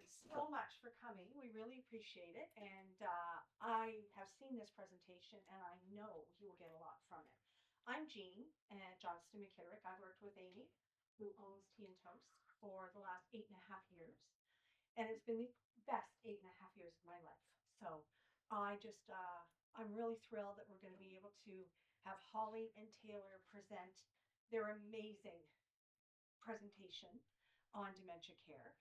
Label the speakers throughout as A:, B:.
A: so much for coming. We really appreciate it. And I have seen this presentation and I know you will get a lot from it. I'm Jean and Johnston McKitterick. I worked with Amy, who owns Tea and Toast, for the last 8.5 years. And it's been the best 8.5 years of my life. So I'm really thrilled that we're going to be able to have Holly and Taylor present their amazing presentation on dementia care.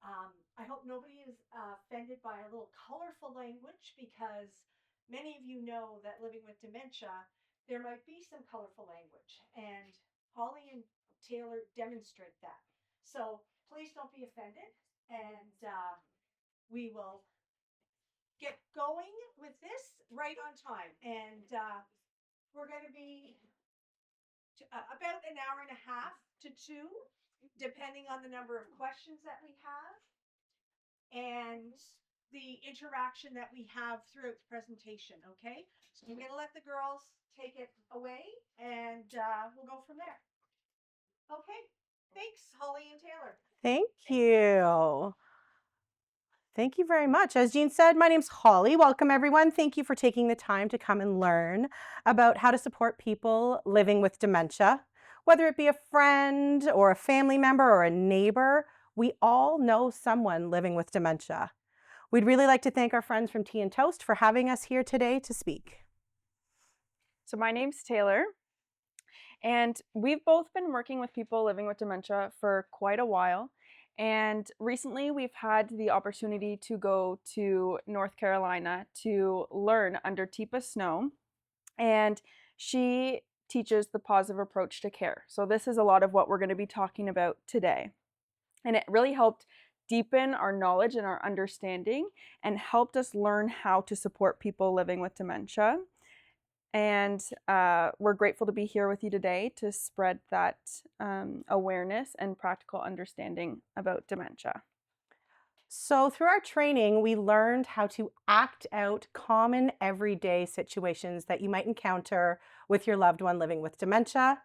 A: I hope nobody is offended by a little colorful language because many of you know that living with dementia, there might be some colorful language, and Holly and Taylor demonstrate that. So please don't be offended, and we will get going with this right on time. And we're going to be about an hour and a half to two, depending on the number of questions that we have and the interaction that we have throughout the presentation. Okay, so I'm going to let the girls take it away, and we'll go from there. Okay, thanks, Holly and Taylor.
B: Thank you. Thank you very much. As Jean said, my name's Holly. Welcome, everyone. Thank you for taking the time to come and learn about how to support people living with dementia. Whether it be a friend or a family member or a neighbor, we all know someone living with dementia. We'd really like to thank our friends from Tea and Toast for having us here today to speak.
C: So my name's Taylor, and we've both been working with people living with dementia for quite a while. And recently we've had the opportunity to go to North Carolina to learn under Teepa Snow. And she teaches the positive approach to care. So this is a lot of what we're going to be talking about today. And it really helped deepen our knowledge and our understanding and helped us learn how to support people living with dementia. And we're grateful to be here with you today to spread that awareness and practical understanding about dementia.
B: So through our training, we learned how to act out common everyday situations that you might encounter with your loved one living with dementia.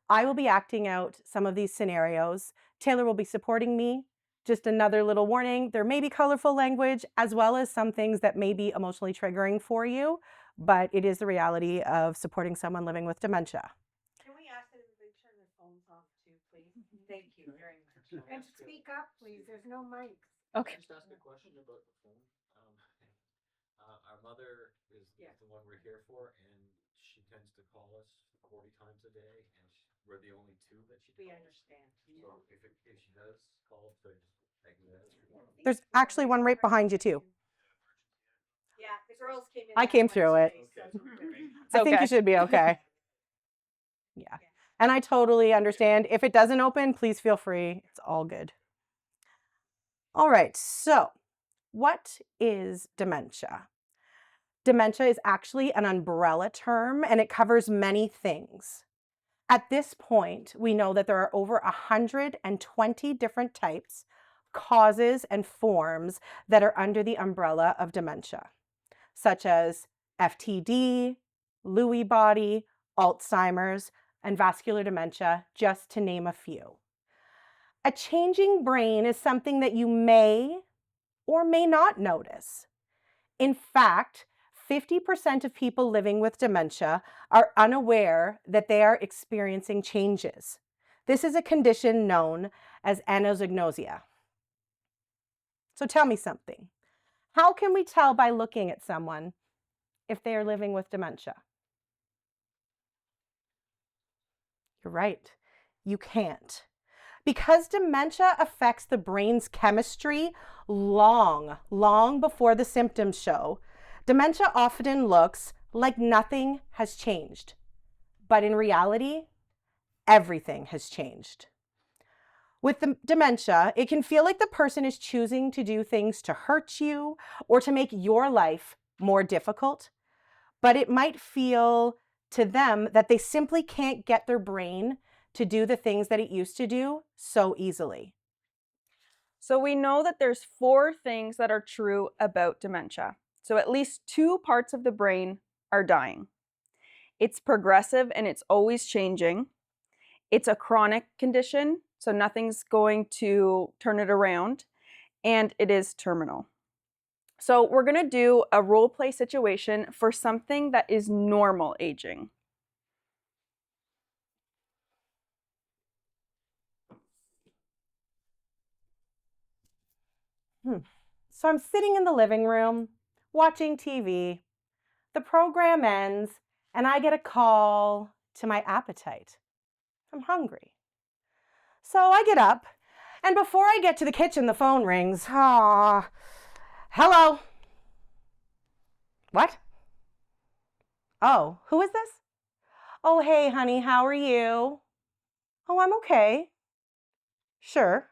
B: I will be acting out some of these scenarios. Taylor will be supporting me. Just another little warning, there may be colorful language as well as some things that may be emotionally triggering for you, but it is the reality of supporting someone living with dementia.
A: Can we ask that everybody turn their phones off too, please? Thank you very much. And speak up, please. There's no mics.
C: Okay.
D: Just ask a question about the phone. Our mother is the one we're here for, and she tends to call us 40 times a day, and we're the only two that she calls.
A: We understand.
D: So if she does call, so just exit out.
B: There's actually one right behind you too.
A: Yeah, the girls came in.
B: I came through it.
C: So
B: I think you should be okay. Yeah. And I totally understand. If it doesn't open, please feel free. It's all good. All right. So what is dementia? Dementia is actually an umbrella term and it covers many things. At this point, we know that there are over 120 different types, causes, and forms that are under the umbrella of dementia, such as FTD, Lewy body, Alzheimer's, and vascular dementia, just to name a few. A changing brain is something that you may or may not notice. In fact, 50% of people living with dementia are unaware that they are experiencing changes. This is a condition known as anosognosia. So tell me something. How can we tell by looking at someone if they are living with dementia? You're right, you can't. Because dementia affects the brain's chemistry long before the symptoms show, dementia often looks like nothing has changed. But in reality, everything has changed. With the dementia, it can feel like the person is choosing to do things to hurt you or to make your life more difficult. But it might feel to them that they simply can't get their brain to do the things that it used to do so easily.
C: So we know that there's 4 things that are true about dementia. So at least 2 parts of the brain are dying. It's progressive and it's always changing. It's a chronic condition, so nothing's going to turn it around. and it is terminal. So we're going to do a role play situation for something that is normal aging.
B: So I'm sitting in the living room watching TV. The program ends and I get a call to my appetite. I'm hungry. So I get up, and before I get to the kitchen, the phone rings. Ah, hello. What? Oh, who is this? Oh, hey, honey, how are you? Oh, I'm okay. Sure.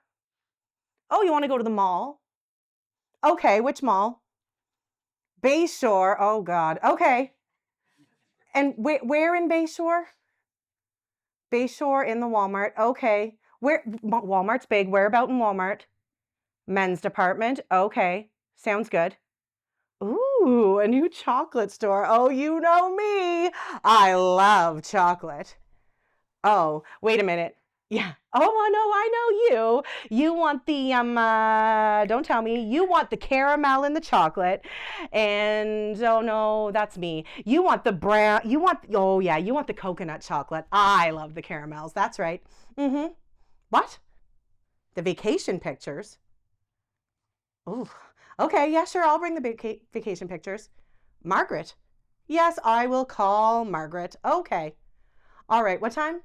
B: Oh, you want to go to the mall? Okay, which mall? Bayshore. Oh, God. Okay. And where in Bayshore? Bayshore in the Walmart. Okay. Where? Walmart's big. Where about in Walmart? Men's department. Okay. Sounds good. Ooh, a new chocolate store. Oh, you know me. I love chocolate. Oh, wait a minute. Yeah. Oh, I know you. You want the don't tell me. You want the caramel and the chocolate. And oh no, that's me. You want the brown, oh yeah, you want the coconut chocolate. I love the caramels. That's right. Mm-hmm. What? The vacation pictures? Ooh. Okay, yeah, sure. I'll bring the vacation pictures. Margaret. Yes, I will call Margaret. Okay. All right, what time?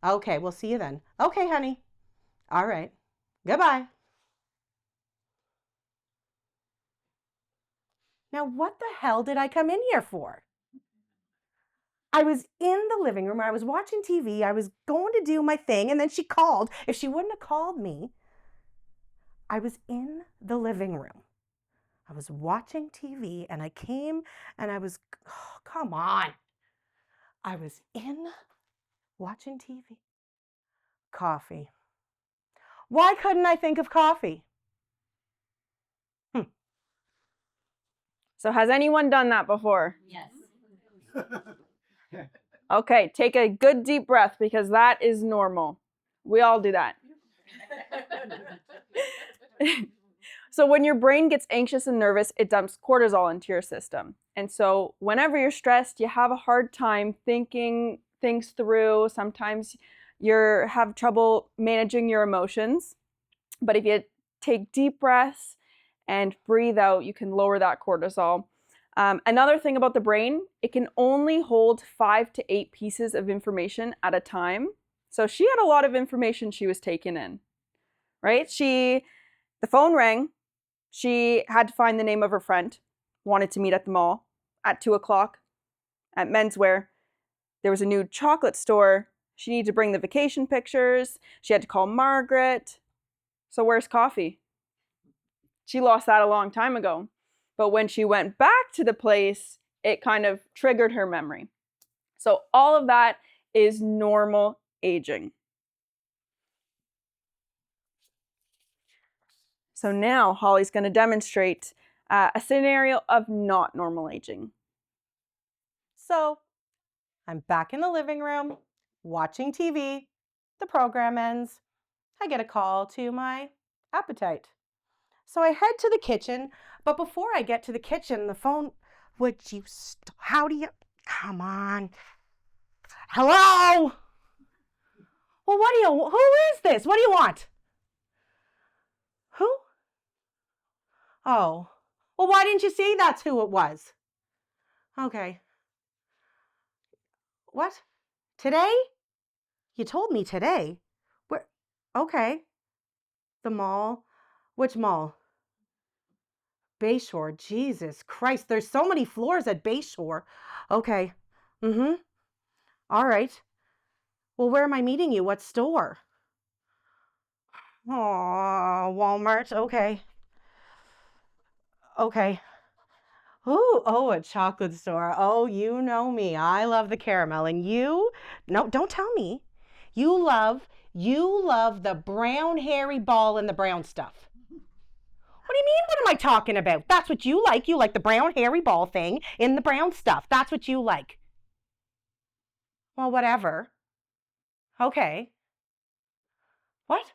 B: Okay, we'll see you then. Okay, honey. All right. Goodbye. Now, what the hell did I come in here for? I was in the living room. I was watching TV. I was going to do my thing, and then she called. If she wouldn't have called me, I was in the living room. I was watching TV, and I came, and I was, oh, come on. I was in watching TV. Coffee. Why couldn't I think of coffee?
C: So has anyone done that before?
E: Yes.
C: Okay, take a good deep breath because that is normal. We all do that. So when your brain gets anxious and nervous, it dumps cortisol into your system. And so whenever you're stressed, you have a hard time thinking things through. Sometimes you have trouble managing your emotions. But if you take deep breaths and breathe out, you can lower that cortisol. Another thing about the brain, it can only hold 5 to 8 pieces of information at a time. So she had a lot of information she was taking in, right? The phone rang. She had to find the name of her friend, wanted to meet at the mall at 2 o'clock at menswear. There was a new chocolate store. She needed to bring the vacation pictures. She had to call Margaret. So where's coffee? She lost that a long time ago. But when she went back to the place, it kind of triggered her memory. So all of that is normal aging. So now Holly's going to demonstrate a scenario of not normal aging.
B: So I'm back in the living room watching TV. The program ends. I get a call to my appetite. So I head to the kitchen, but before I get to the kitchen, the phone, how do you, come on. Hello? Well, who is this? What do you want? Who? Oh, well, why didn't you say that's who it was? Okay. What? Today? You told me today. Where? Okay. The mall? Which mall? Bayshore. Jesus Christ. There's so many floors at Bayshore. Okay. Mm-hmm. All right. Well, where am I meeting you? What store? Oh, Walmart. Okay. Okay. Ooh, oh, a chocolate store. Oh, you know me. I love the caramel. And you? No, don't tell me. You love the brown hairy ball and the brown stuff. What do you mean? What am I talking about? That's what you like. You like the brown hairy ball thing in the brown stuff. That's what you like. Well, whatever. Okay. What?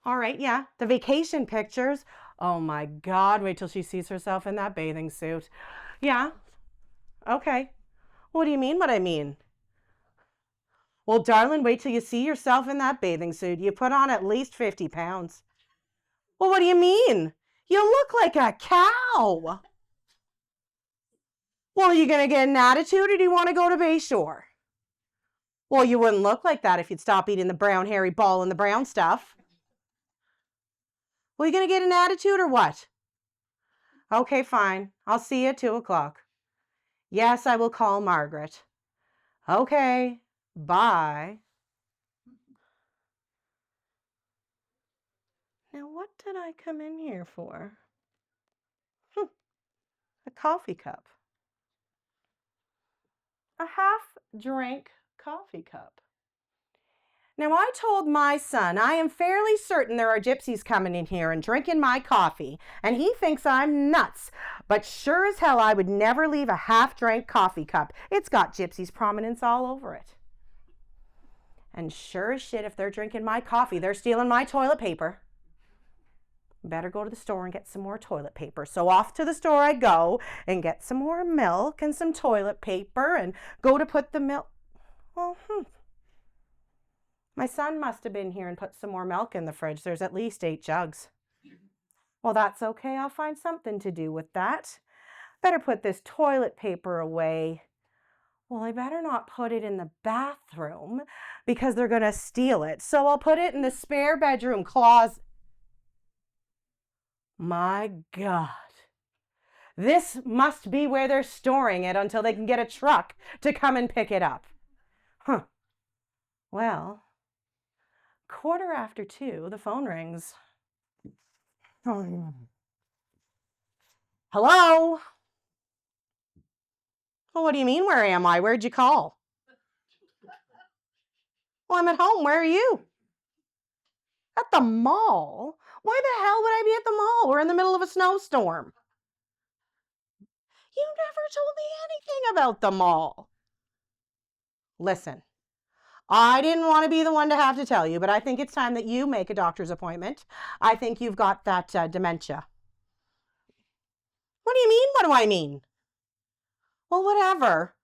B: All right, yeah. The vacation pictures. Oh my God, wait till she sees herself in that bathing suit. Yeah, okay. What do you mean what I mean? Well, darling, wait till you see yourself in that bathing suit. You put on at least 50 pounds. Well, what do you mean? You look like a cow. Well, are you going to get an attitude or do you want to go to Bayshore? Well, you wouldn't look like that if you'd stop eating the brown hairy ball and the brown stuff. Well, you going to get an attitude or what? Okay, fine. I'll see you at 2 o'clock. Yes, I will call Margaret. Okay, bye. Now, what did I come in here for? A coffee cup. A half-drank coffee cup. Now, I told my son I am fairly certain there are gypsies coming in here and drinking my coffee, and he thinks I'm nuts. But sure as hell, I would never leave a half-drank coffee cup. It's got gypsies' prominence all over it. And sure as shit, if they're drinking my coffee, they're stealing my toilet paper. Better go to the store and get some more toilet paper. So off to the store I go and get some more milk and some toilet paper and go to put the milk. Well, my son must have been here and put some more milk in the fridge. There's at least 8 jugs. Well, that's okay. I'll find something to do with that. Better put this toilet paper away. Well, I better not put it in the bathroom because they're going to steal it. So I'll put it in the spare bedroom closet. My God. This must be where they're storing it until they can get a truck to come and pick it up. Well, 2:15, the phone rings. Hello? Well, what do you mean, where am I? Where'd you call? Well, I'm at home. Where are you? At the mall? Why the hell would I be at the mall? We're in the middle of a snowstorm. You never told me anything about the mall. Listen, I didn't want to be the one to have to tell you, but I think it's time that you make a doctor's appointment. I think you've got that dementia. What do you mean? What do I mean? Well, whatever.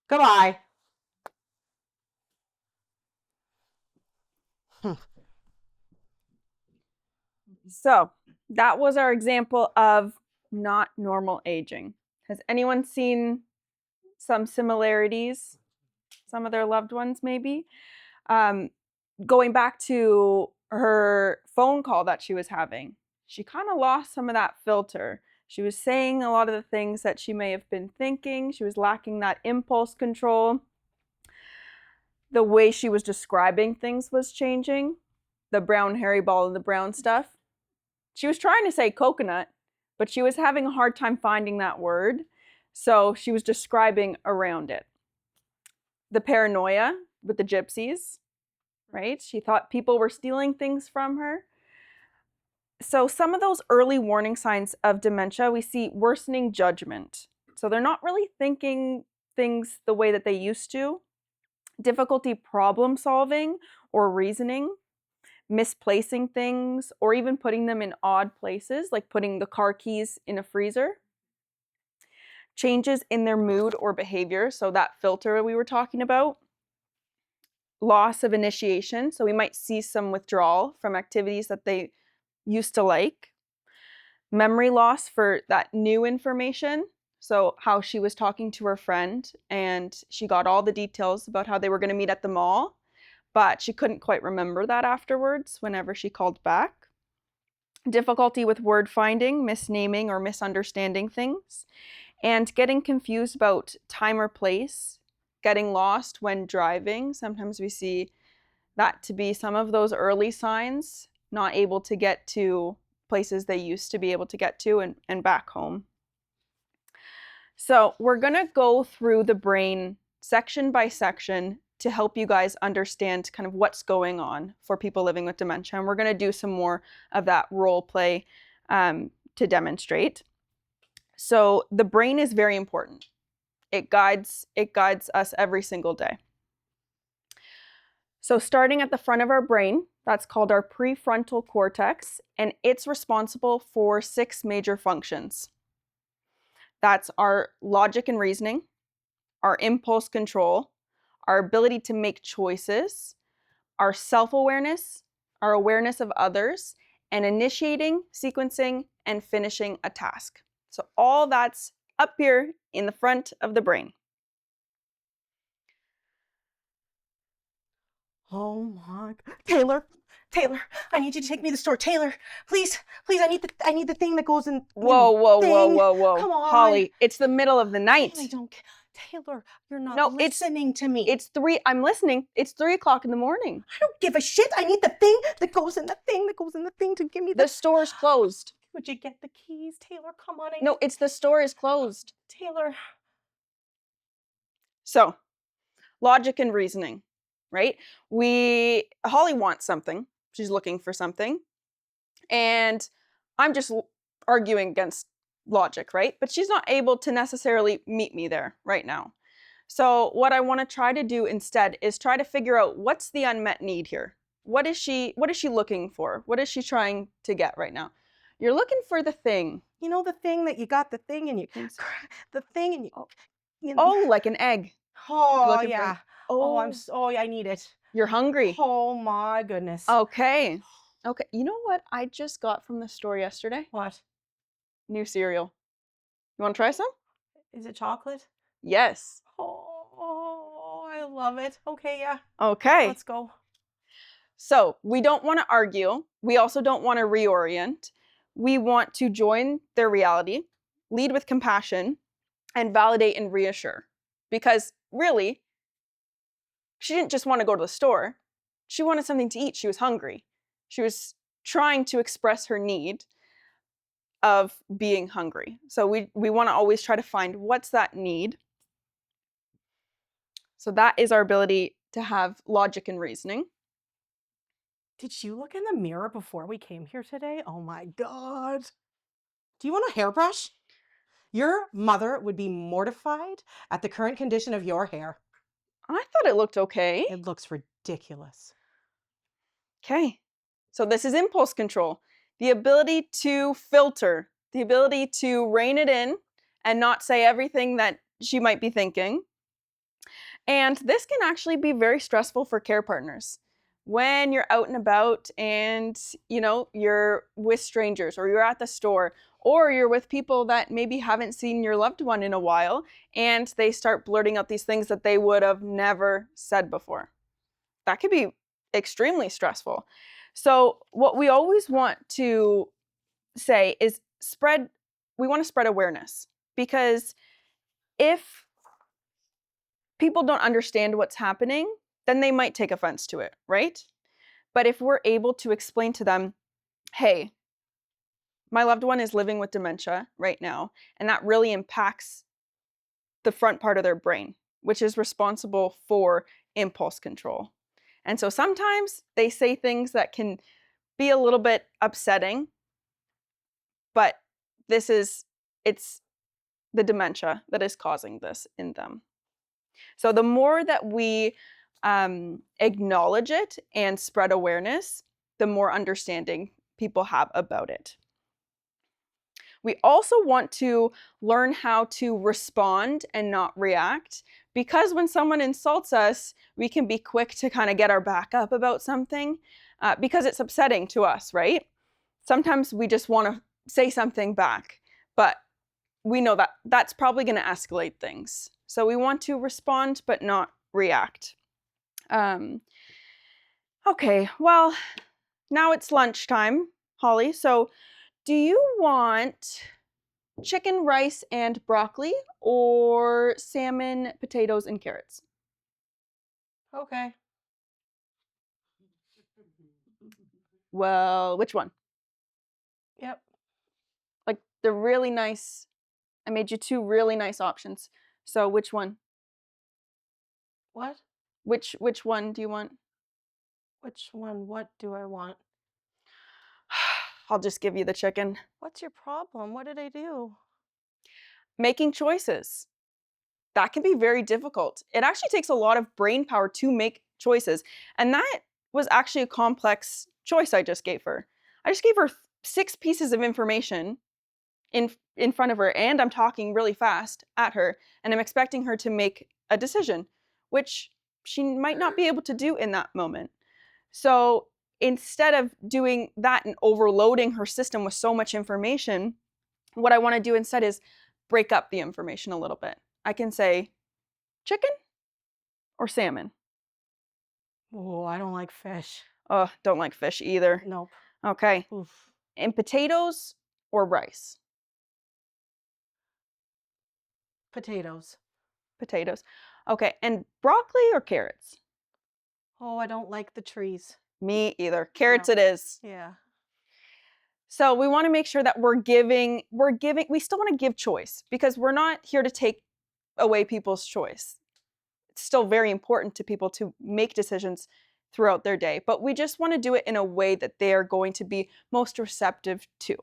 B: Goodbye.
C: So that was our example of not normal aging. Has anyone seen some similarities? Some of their loved ones, maybe? Going back to her phone call that she was having, she kind of lost some of that filter. She was saying a lot of the things that she may have been thinking. She was lacking that impulse control. The way she was describing things was changing. The brown hairy ball and the brown stuff. She was trying to say coconut, but she was having a hard time finding that word. So she was describing around it. The paranoia with the gypsies, right? She thought people were stealing things from her. So some of those early warning signs of dementia, we see worsening judgment. So they're not really thinking things the way that they used to. Difficulty problem solving or reasoning, misplacing things, or even putting them in odd places, like putting the car keys in a freezer. Changes in their mood or behavior, so that filter we were talking about. Loss of initiation, so we might see some withdrawal from activities that they used to like. Memory loss for that new information, so how she was talking to her friend and she got all the details about how they were going to meet at the mall, but she couldn't quite remember that afterwards whenever she called back. Difficulty with word finding, misnaming or misunderstanding things, and getting confused about time or place, getting lost when driving. Sometimes we see that to be some of those early signs, not able to get to places they used to be able to get to and back home. So we're going to go through the brain section by section to help you guys understand kind of what's going on for people living with dementia. And we're going to do some more of that role play to demonstrate. So the brain is very important. It guides us every single day. So starting at the front of our brain, That's called our prefrontal cortex, and it's responsible for 6 major functions. That's our logic and reasoning, our impulse control, our ability to make choices, our self-awareness, our awareness of others, and initiating, sequencing, and finishing a task. So all that's up here in the front of the brain.
B: Oh my, Taylor, I need you to take me to the store. Taylor, please, I need the thing that goes in.
C: Whoa.
B: Come on.
C: Holly, it's the middle of the night.
B: I don't, Taylor, you're not
C: No,
B: listening to me.
C: It's 3, I'm listening. It's 3 o'clock in the morning.
B: I don't give a shit. I need the thing that goes in the thing that goes in the thing to give me
C: The store's closed.
B: Would you get the keys, Taylor? Come on.
C: No, it's the store is closed.
B: Taylor.
C: So, logic and reasoning, right? Holly wants something. She's looking for something. And I'm just arguing against logic, right? But she's not able to necessarily meet me there right now. So what I want to try to do instead is try to figure out what's the unmet need here. What is she looking for? What is she trying to get right now? You're looking for the thing.
B: You know the thing that you got the thing and you the thing and you
C: Oh, like an egg.
B: Oh
C: Looking for-
B: yeah. I need it.
C: You're hungry.
B: Oh my goodness.
C: Okay. You know what I just got from the store yesterday?
B: What?
C: New cereal. You want to try some?
B: Is it chocolate?
C: Yes.
B: Oh, I love it. Okay, yeah.
C: Okay.
B: Let's go.
C: So we don't want to argue. We also don't want to reorient. We want to join their reality, lead with compassion, and validate and reassure. Because really, she didn't just want to go to the store. She wanted something to eat. She was hungry. She was trying to express her need of being hungry. So we want to always try to find what's that need. So that is our ability to have logic and reasoning.
B: Did you look in the mirror before we came here today? Oh my God. Do you want a hairbrush? Your mother would be mortified at the current condition of your hair.
C: I thought it looked okay.
B: It looks ridiculous.
C: Okay. So this is impulse control. The ability to filter, the ability to rein it in and not say everything that she might be thinking. And this can actually be very stressful for care partners. When you're out and about and, you're with strangers or you're at the store or you're with people that maybe haven't seen your loved one in a while and they start blurting out these things that they would have never said before. That could be extremely stressful. So what we always want to say is we want to spread awareness, because if people don't understand what's happening, then they might take offense to it, right? But if we're able to explain to them, hey, my loved one is living with dementia right now, and that really impacts the front part of their brain, which is responsible for impulse control. And so sometimes they say things that can be a little bit upsetting, but it's the dementia that is causing this in them. So the more that we acknowledge it and spread awareness, the more understanding people have about it. We also want to learn how to respond and not react, because when someone insults us, we can be quick to kind of get our back up about something because it's upsetting to us, right? Sometimes we just want to say something back, but we know that that's probably going to escalate things. So we want to respond but not react. Okay, well, now it's lunchtime, Holly. So do you want chicken, rice, and broccoli, or salmon, potatoes, and carrots?
B: Okay.
C: Well, which one?
B: Yep.
C: Like the really nice, I made you 2 really nice options. So which one?
B: What?
C: Which one do you want?
B: Which one? What do I want?
C: I'll just give you the chicken.
B: What's your problem? What did I do?
C: Making choices. That can be very difficult. It actually takes a lot of brain power to make choices. And that was actually a complex choice I just gave her. I just gave her 6 pieces of information in front of her, and I'm talking really fast at her, and I'm expecting her to make a decision, which she might not be able to do in that moment. So instead of doing that and overloading her system with so much information, what I want to do instead is break up the information a little bit. I can say chicken or salmon.
B: Oh, I don't like fish.
C: Oh, don't like fish either.
B: Nope.
C: Okay.
B: Oof.
C: And potatoes or rice?
B: Potatoes.
C: Potatoes. Okay. And broccoli or carrots?
B: Oh, I don't like the trees.
C: Me either. Carrots
B: No.
C: it is.
B: Yeah.
C: So we want to make sure that we still want to give choice, because we're not here to take away people's choice. It's still very important to people to make decisions throughout their day, but we just want to do it in a way that they are going to be most receptive to.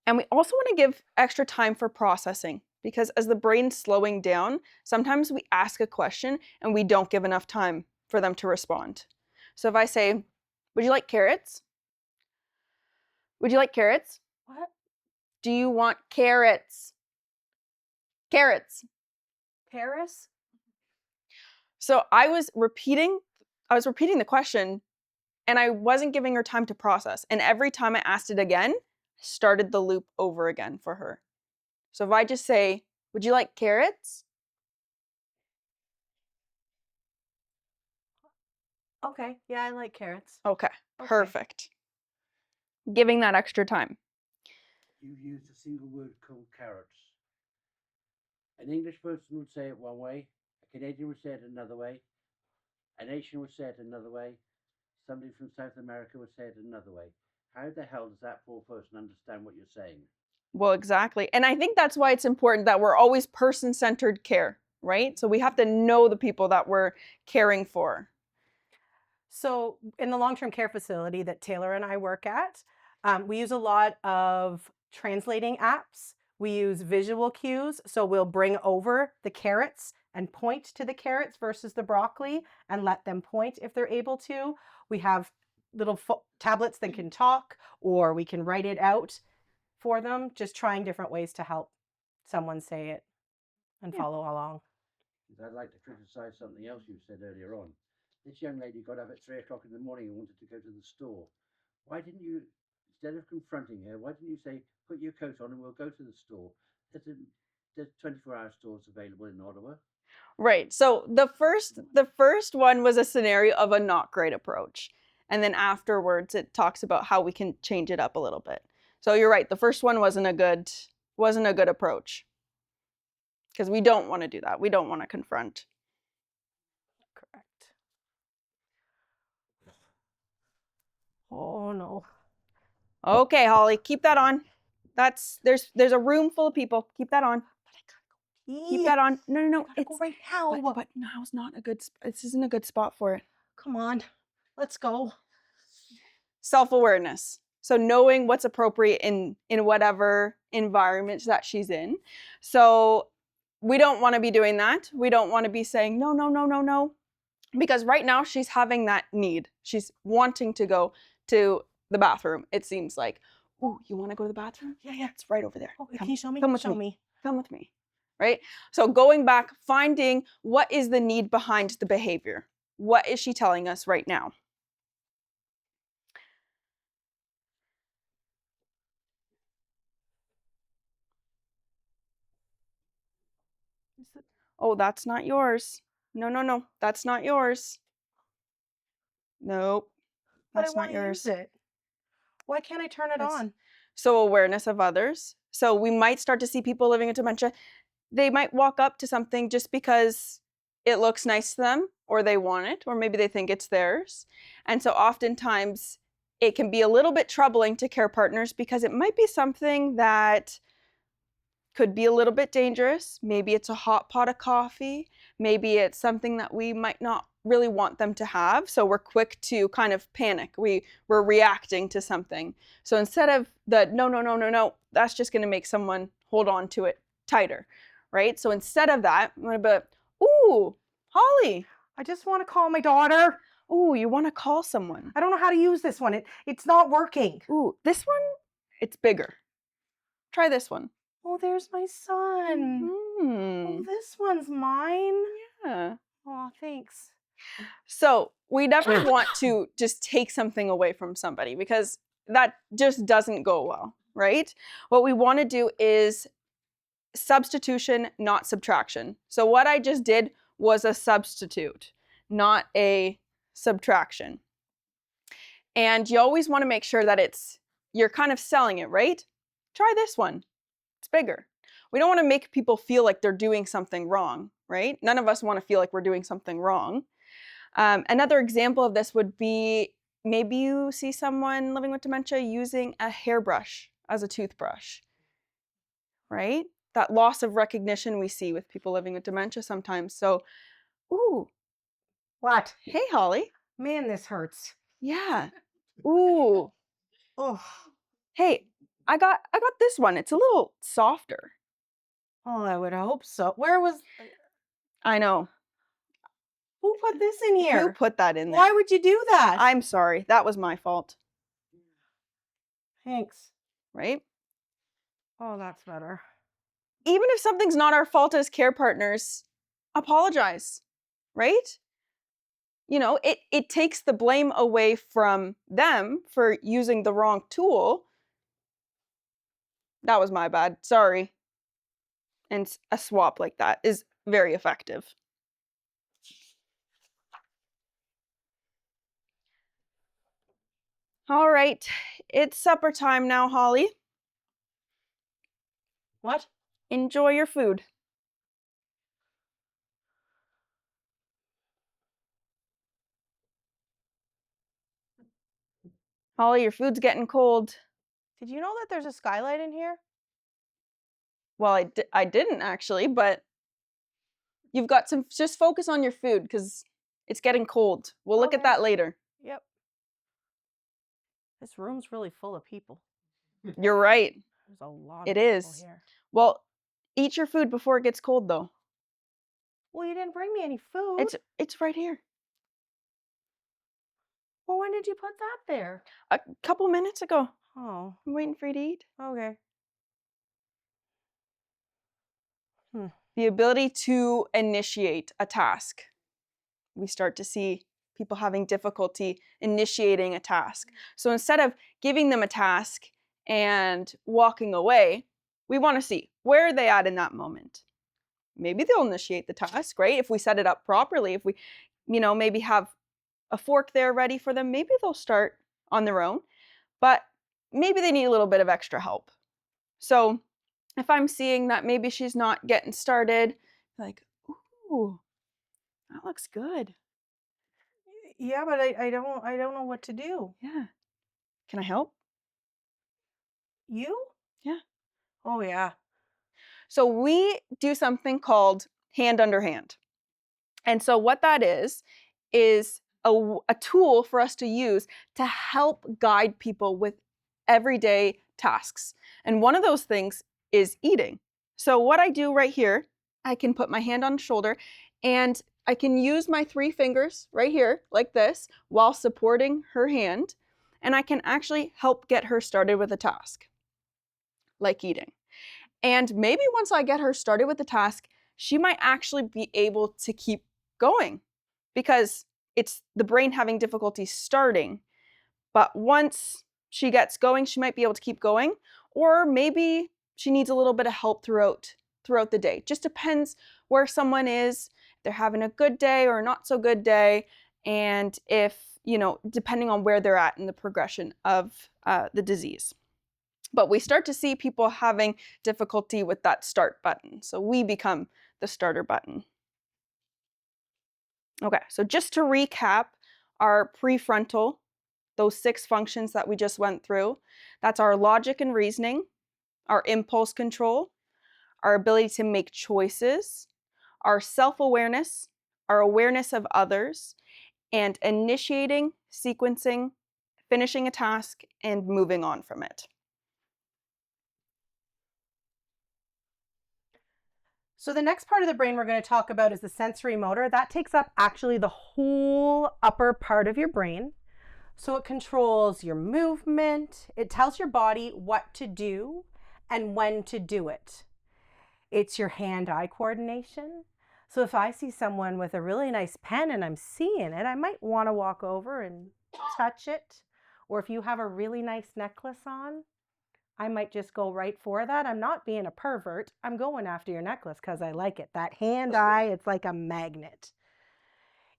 C: And we also want to give extra time for processing, because as the brain's slowing down, sometimes we ask a question and we don't give enough time for them to respond. So if I say, would you like carrots? Would you like carrots?
B: What?
C: Do you want carrots? Carrots.
B: Paris?
C: So I was repeating the question, and I wasn't giving her time to process. And every time I asked it again, started the loop over again for her. So if I just say, would you like carrots?
B: Okay. Yeah, I like carrots.
C: Okay,
B: Okay.
C: perfect. Giving that extra time.
E: You used a single word called carrots. An English person would say it one way, a Canadian would say it another way, an Asian would say it another way, somebody from South America would say it another way. How the hell does that poor person understand what you're saying?
C: Well, exactly. And I think that's why it's important that we're always person-centered care, right? So we have to know the people that we're caring for.
B: So in the long-term care facility that Taylor and I work at, we use a lot of translating apps. We use visual cues. So we'll bring over the carrots and point to the carrots versus the broccoli and let them point if they're able to. We have little tablets that can talk, or we can write it out for them, just trying different ways to help someone say it and follow along.
E: I'd like to criticize something else you said earlier on. This young lady got up at 3 o'clock in the morning and wanted to go to the store. Why didn't you, instead of confronting her, why didn't you say, put your coat on and we'll go to the store? There's 24-hour stores available in Ottawa.
C: Right. So the first one was a scenario of a not great approach. And then afterwards it talks about how we can change it up a little bit. So you're right, the first one wasn't a good approach. Because we don't want to do that. We don't want to confront.
B: Correct. Oh no.
C: Okay, Holly, keep that on. There's a room full of people. Keep that on. Keep that on. No.
B: It's go right now.
C: But now's not a good. This isn't a good spot for it.
B: Come on, let's go.
C: Self-awareness. So knowing what's appropriate in whatever environment that she's in. So we don't want to be doing that. We don't want to be saying no. Because right now she's having that need. She's wanting to go to the bathroom, it seems like. Oh, you want to go to the bathroom?
B: Yeah.
C: It's right over there.
B: Oh, can you show me?
C: Come with
B: show
C: me. Come with me. Right? So going back, finding what is the need behind the behavior. What is she telling us right now? Oh, that's not yours. No. That's not yours. Nope. That's
B: But I
C: not yours.
B: use it. Why can't I turn it on?
C: So awareness of others. So we might start to see people living with dementia. They might walk up to something just because it looks nice to them, or they want it, or maybe they think it's theirs. And so oftentimes it can be a little bit troubling to care partners because it might be something that could be a little bit dangerous. Maybe it's a hot pot of coffee. Maybe it's something that we might not really want them to have. So we're quick to kind of panic. We're reacting to something. So instead of the no, that's just going to make someone hold on to it tighter, right? So instead of that, I'm going to be, ooh, Holly,
B: I just want to call my daughter.
C: Ooh, you want to call someone.
B: I don't know how to use this one. It's not working.
C: Ooh, this one, it's bigger. Try this one.
B: Oh, there's my son. Oh, this one's mine.
C: Yeah.
B: Oh, thanks.
C: So we never want to just take something away from somebody because that just doesn't go well, right? What we want to do is substitution, not subtraction. So what I just did was a substitute, not a subtraction. And you always want to make sure that you're kind of selling it, right? Try this one. It's bigger. We don't want to make people feel like they're doing something wrong, right? None of us want to feel like we're doing something wrong. Another example of this would be maybe you see someone living with dementia using a hairbrush as a toothbrush, right? That loss of recognition we see with people living with dementia sometimes. So, ooh.
B: What?
C: Hey, Holly.
B: Man, this hurts.
C: Yeah. Ooh.
B: Oh.
C: Hey, I got this one. It's a little softer.
B: Oh, I would hope so. Where was...
C: I know.
B: Who put this in here?
C: You put that in there.
B: Why would you do that?
C: I'm sorry. That was my fault.
B: Thanks.
C: Right?
B: Oh, that's better.
C: Even if something's not our fault as care partners, apologize, right? You know, it takes the blame away from them for using the wrong tool. That was my bad. Sorry. And a swap like that is very effective. All right. It's supper time now, Holly.
B: What?
C: Enjoy your food. Holly, your food's getting cold.
B: Did you know that there's a skylight in here?
C: Well, I didn't actually, but you've got some, just focus on your food because it's getting cold. We'll look at
B: Okay.
C: that later.
B: Yep. This room's really full of people.
C: You're right.
B: There's a lot
C: It
B: of people
C: is.
B: here.
C: Well, eat your food before it gets cold though.
B: Well, you didn't bring me any food.
C: It's right here.
B: Well, when did you put that there?
C: A couple minutes ago.
B: Oh,
C: I'm waiting for you to eat.
B: okay.
C: The ability to initiate a task. We start to see people having difficulty initiating a task. So instead of giving them a task and walking away, we want to see where are they at in that moment. Maybe they'll initiate the task, right? If we set it up properly, if we, maybe have a fork there ready for them, maybe they'll start on their own, but maybe they need a little bit of extra help. So if I'm seeing that maybe she's not getting started, like, ooh, that looks good.
B: Yeah, but I don't know what to do.
C: Yeah. Can I help?
B: You?
C: Yeah.
B: Oh, yeah.
C: So we do something called hand under hand. And so what that is a tool for us to use to help guide people with everyday tasks. And one of those things is eating. So what I do right here, I can put my hand on the shoulder and I can use my 3 fingers right here like this while supporting her hand. And I can actually help get her started with a task, like eating. And maybe once I get her started with the task, she might actually be able to keep going because it's the brain having difficulty starting. But once she gets going, she might be able to keep going, or maybe she needs a little bit of help throughout the day. Just depends where someone is, if they're having a good day or a not so good day, and if, depending on where they're at in the progression of the disease. But we start to see people having difficulty with that start button. So we become the starter button. Okay, so just to recap our prefrontal, those 6 functions that we just went through, that's our logic and reasoning, our impulse control, our ability to make choices, our self-awareness, our awareness of others, and initiating, sequencing, finishing a task, and moving on from it.
B: So the next part of the brain we're going to talk about is the sensory motor. That takes up actually the whole upper part of your brain. So it controls your movement. It tells your body what to do and when to do it. It's your hand-eye coordination. So if I see someone with a really nice pen and I'm seeing it, I might want to walk over and touch it. Or if you have a really nice necklace on, I might just go right for that. I'm not being a pervert. I'm going after your necklace because I like it. That hand-eye, it's like a magnet.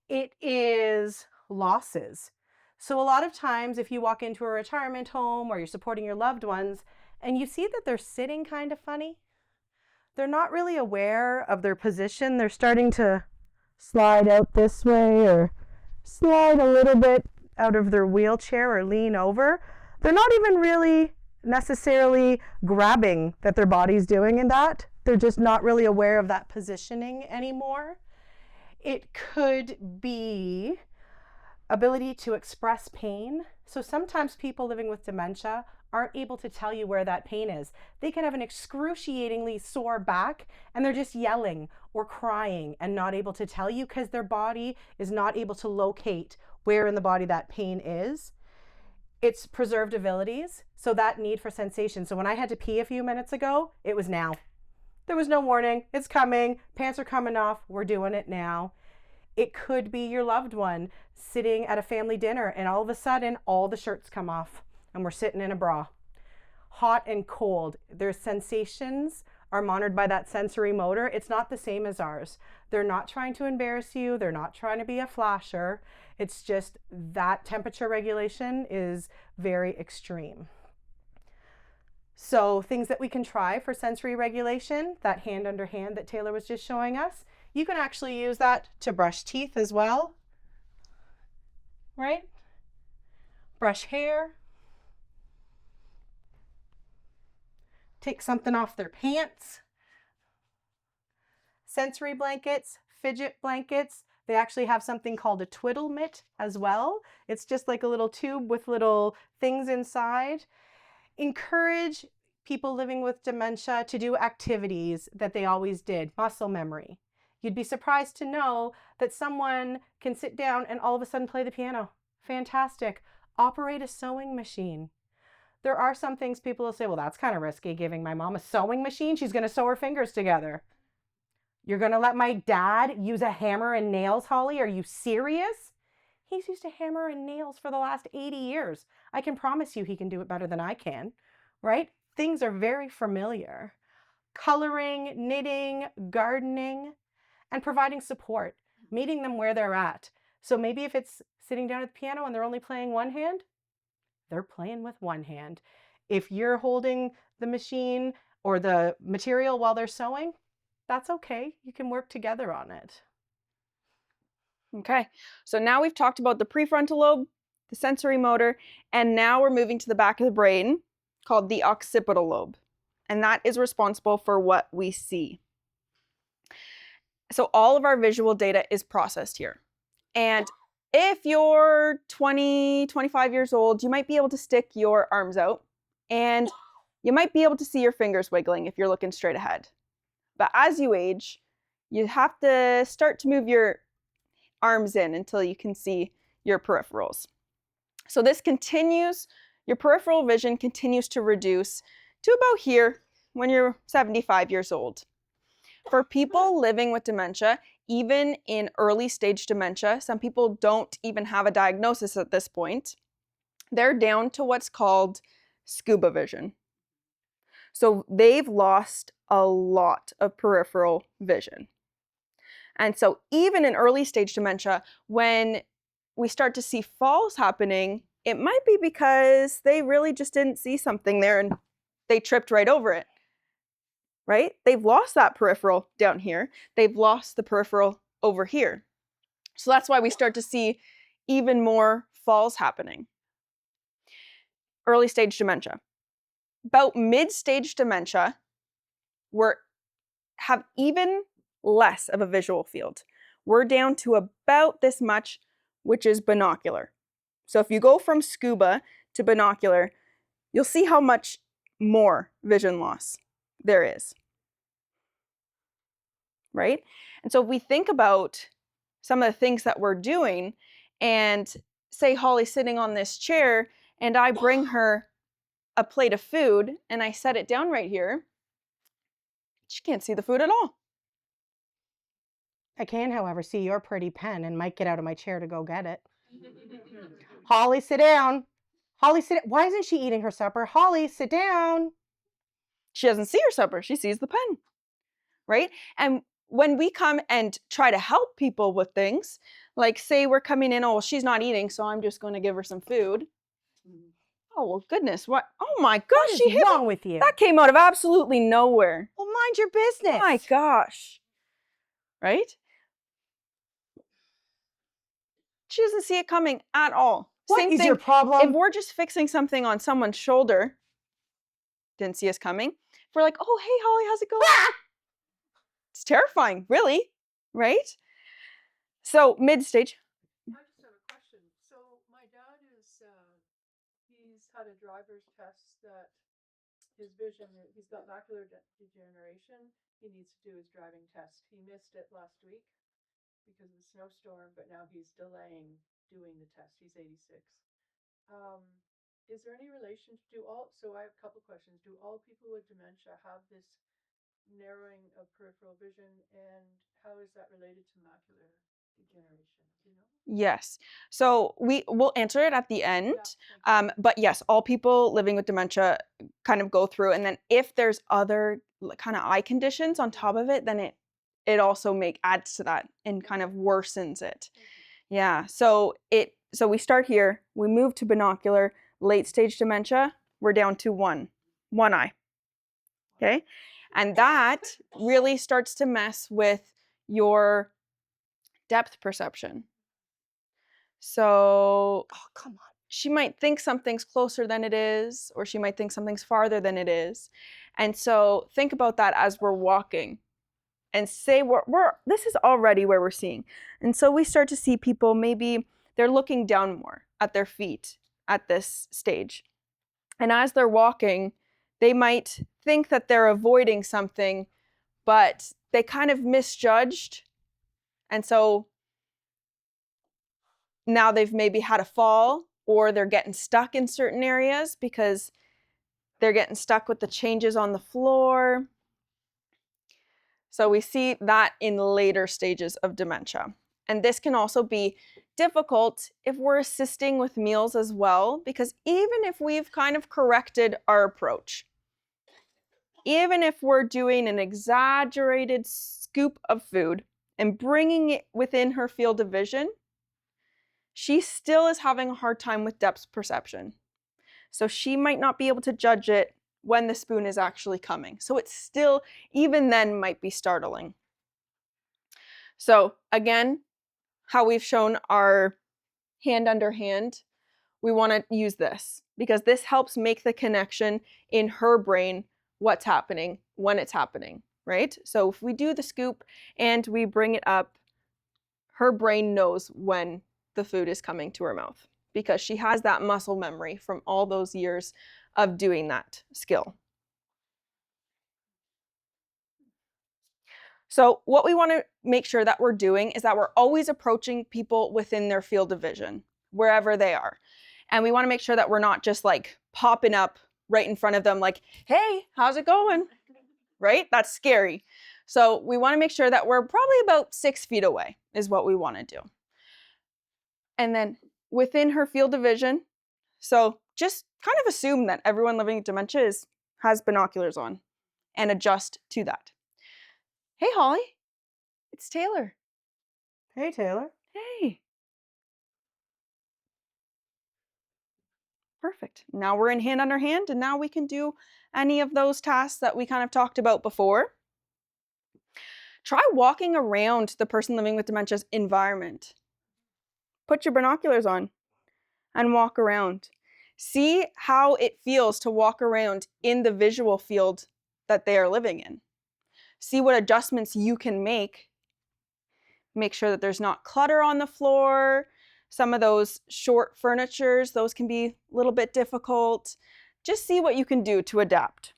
B: It is losses. So a lot of times if you walk into a retirement home or you're supporting your loved ones and you see that they're sitting kind of funny, they're not really aware of their position. They're starting to slide out this way or slide a little bit out of their wheelchair or lean over. They're not even really necessarily grabbing that their body's doing in that. They're just not really aware of that positioning anymore. It could be ability to express pain. So sometimes people living with dementia aren't able to tell you where that pain is. They can have an excruciatingly sore back and they're just yelling or crying and not able to tell you because their body is not able to locate where in the body that pain is. It's preserved abilities, so that need for sensation. So when I had to pee a few minutes ago, it was now. There was no warning. It's coming. Pants are coming off. We're doing it now. It could be your loved one sitting at a family dinner and all of a sudden all the shirts come off and we're sitting in a bra. Hot and cold. Their sensations are monitored by that sensory motor. It's not the same as ours. They're not trying to embarrass you. They're not trying to be a flasher. It's just that temperature regulation is very extreme. So things that we can try for sensory regulation, that hand under hand that Taylor was just showing us, you can actually use that to brush teeth as well, right? Brush hair. Take something off their pants. Sensory blankets, fidget blankets. They actually have something called a twiddle mitt as well. It's just like a little tube with little things inside. Encourage people living with dementia to do activities that they always did, muscle memory. You'd be surprised to know that someone can sit down and all of a sudden play the piano. Fantastic. Operate a sewing machine. There are some things people will say, well, that's kind of risky, giving my mom a sewing machine. She's going to sew her fingers together. You're going to let my dad use a hammer and nails, Holly? Are you serious? He's used a hammer and nails for the last 80 years. I can promise you he can do it better than I can, right? Things are very familiar. Coloring, knitting, gardening, and providing support, meeting them where they're at. So maybe if it's sitting down at the piano and they're only playing one hand, they're playing with one hand. If you're holding the machine or the material while they're sewing, that's okay. You can work together on it.
C: Okay, so now we've talked about the prefrontal lobe, the sensory motor, and now we're moving to the back of the brain called the occipital lobe. And that is responsible for what we see. So all of our visual data is processed here. And if you're 20, 25 years old, you might be able to stick your arms out and you might be able to see your fingers wiggling if you're looking straight ahead. But as you age, you have to start to move your arms in until you can see your peripherals. So this continues, your peripheral vision continues to reduce to about here when you're 75 years old. For people living with dementia, even in early stage dementia, some people don't even have a diagnosis at this point. They're down to what's called scuba vision. So they've lost a lot of peripheral vision. And so even in early stage dementia, when we start to see falls happening, it might be because they really just didn't see something there and they tripped right over it, right? They've lost that peripheral down here. They've lost the peripheral over here. So that's why we start to see even more falls happening. Early stage dementia. About mid-stage dementia, we have even less of a visual field. We're down to about this much, which is binocular. So if you go from scuba to binocular, you'll see how much more vision loss there is. right? And so if we think about some of the things that we're doing, and say Holly's sitting on this chair and I bring her a plate of food and I set it down right here, she can't see the food at all.
B: I can, however, see your pretty pen and might get out of my chair to go get it. Holly, sit down. Holly, sit. Why isn't she eating her supper? Holly, sit down.
C: She doesn't see her supper, she sees the pen, right? And when we come and try to help people with things, like say we're coming in, oh, well, she's not eating, so I'm just going to give her some food. Oh, well, goodness, what? Oh my gosh,
B: What
C: she
B: is
C: hit
B: wrong with you?
C: That came out of absolutely nowhere.
B: Well, mind your business.
C: My gosh, right? She doesn't see it coming at all.
B: What
C: Same
B: is
C: thing,
B: your problem?
C: if we're just fixing something on someone's shoulder, didn't see us coming. If we're like, oh, hey, Holly, how's it going?
B: Ah!
C: It's terrifying, really, right? So mid-stage.
F: I just have a question. So my dad is, he's had a driver's test that his vision, he's got macular degeneration. He needs to do his driving test. He missed it last week because of the snowstorm, but now he's delaying doing the test. He's 86. Um, is there any relation to so I have a couple questions. Do all people with dementia have this narrowing of peripheral vision, and how is that related to macular degeneration? Do you know?
C: Yes. So we will answer it at the end.
F: Yeah, thank you.
C: But yes, all people living with dementia kind of go through. And then if there's other kind of eye conditions on top of it, then it also adds to that and kind of worsens it.
F: Thank you.
C: Yeah. So we start here, we move to binocular, late stage dementia, we're down to one eye. Okay. And that really starts to mess with your depth perception. So,
B: Oh, come on.
C: she might think something's closer than it is, or she might think something's farther than it is. And so think about that as we're walking and say this is already where we're seeing. And so we start to see people, maybe they're looking down more at their feet at this stage. And as they're walking, they might think that they're avoiding something, but they kind of misjudged. And so now they've maybe had a fall, or they're getting stuck in certain areas because they're getting stuck with the changes on the floor. So we see that in later stages of dementia. And this can also be difficult if we're assisting with meals as well, because even if we've kind of corrected our approach, even if we're doing an exaggerated scoop of food and bringing it within her field of vision, she still is having a hard time with depth perception. So she might not be able to judge it when the spoon is actually coming. So it's still, even then, might be startling. So again, how we've shown our hand under hand, we want to use this because this helps make the connection in her brain, what's happening, when it's happening, right? So if we do the scoop and we bring it up, her brain knows when the food is coming to her mouth because she has that muscle memory from all those years of doing that skill. So what we want to make sure that we're doing is that we're always approaching people within their field of vision, wherever they are. And we want to make sure that we're not just like popping up right in front of them like, hey, how's it going? Right? That's scary. So we want to make sure that we're probably about 6 feet away is what we want to do. And then within her field of vision, so just kind of assume that everyone living with dementia has binoculars on and adjust to that. Hey, Holly, it's Taylor.
B: Hey, Taylor.
C: Hey. Perfect. Now we're in hand under hand, and now we can do any of those tasks that we kind of talked about before. Try walking around the person living with dementia's environment. Put your binoculars on and walk around. See how it feels to walk around in the visual field that they are living in. See what adjustments you can make. Make sure that there's not clutter on the floor. Some of those short furnitures, those can be a little bit difficult. Just see what you can do to adapt.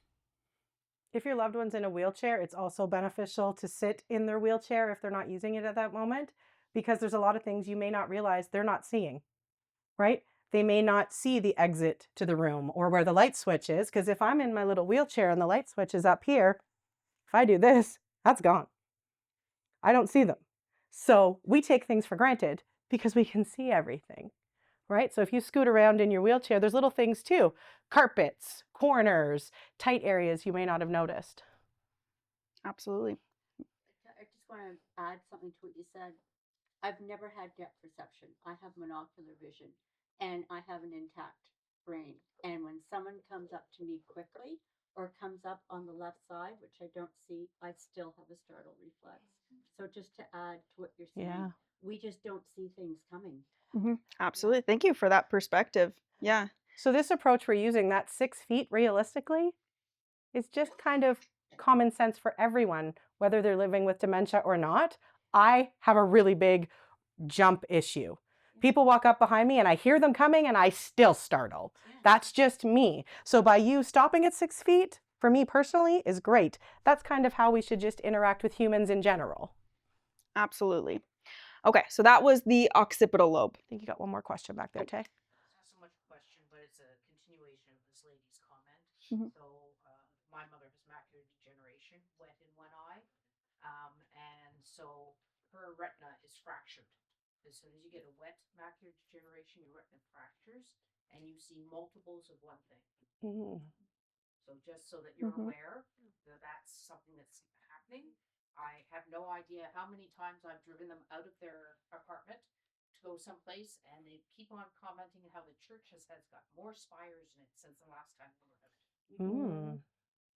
B: If your loved one's in a wheelchair, it's also beneficial to sit in their wheelchair if they're not using it at that moment, because there's a lot of things you may not realize they're not seeing, right? They may not see the exit to the room or where the light switch is, because if I'm in my little wheelchair and the light switch is up here, if I do this, that's gone. I don't see them. So we take things for granted because we can see everything, right? So if you scoot around in your wheelchair, there's little things too, carpets, corners, tight areas you may not have noticed.
C: Absolutely.
G: I just want to add something to what you said. I've never had depth perception. I have monocular vision and I have an intact brain. And when someone comes up to me quickly or comes up on the left side, which I don't see, I still have a startle reflex. So just to add to what you're saying,
B: Yeah.
G: we just don't see things coming.
C: Absolutely. Thank you for that perspective. Yeah.
B: So this approach we're using, that 6 feet realistically, is just kind of common sense for everyone, whether they're living with dementia or not. I have a really big jump issue. People walk up behind me and I hear them coming and I still startle. That's just me. So by you stopping at 6 feet, for me personally, is great. That's kind of how we should just interact with humans in general.
C: Absolutely. Okay, so that was the occipital lobe.
B: I think you got one more question back there, Tay.
H: It's not so much a question, but it's a continuation of this lady's comment.
C: Mhm.
H: So, my mother has macular degeneration, wet in one eye, and so her retina is fractured. As soon as you get a wet macular degeneration, your retina fractures, and you see multiples of one thing. So just so that you're aware that that's something that's happening. I have no idea how many times I've driven them out of their apartment to go someplace, and they keep on commenting how the church has got more spires in it since the last time we were out.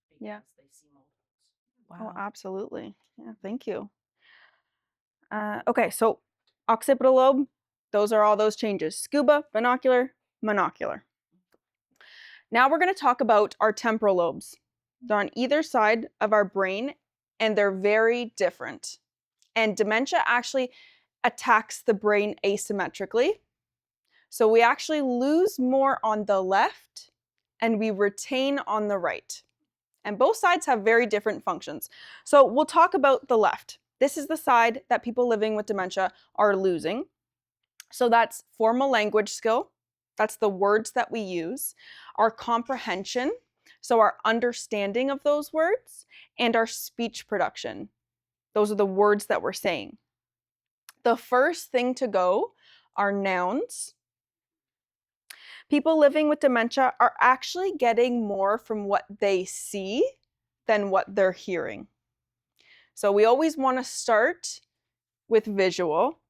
H: Because
C: Yeah.
H: they see multiples.
C: Oh,
B: Wow.
C: absolutely. Yeah, thank you. Okay, so occipital lobe, those are all those changes. Scuba, binocular, monocular. Now we're going to talk about our temporal lobes. They're on either side of our brain, and they're very different. And dementia actually attacks the brain asymmetrically. So we actually lose more on the left, and we retain on the right. And both sides have very different functions. So we'll talk about the left. This is the side that people living with dementia are losing. So that's formal language skill. That's the words that we use. Our comprehension, so our understanding of those words, and our speech production. Those are the words that we're saying. The first thing to go are nouns. People living with dementia are actually getting more from what they see than what they're hearing. So we always want to start with visual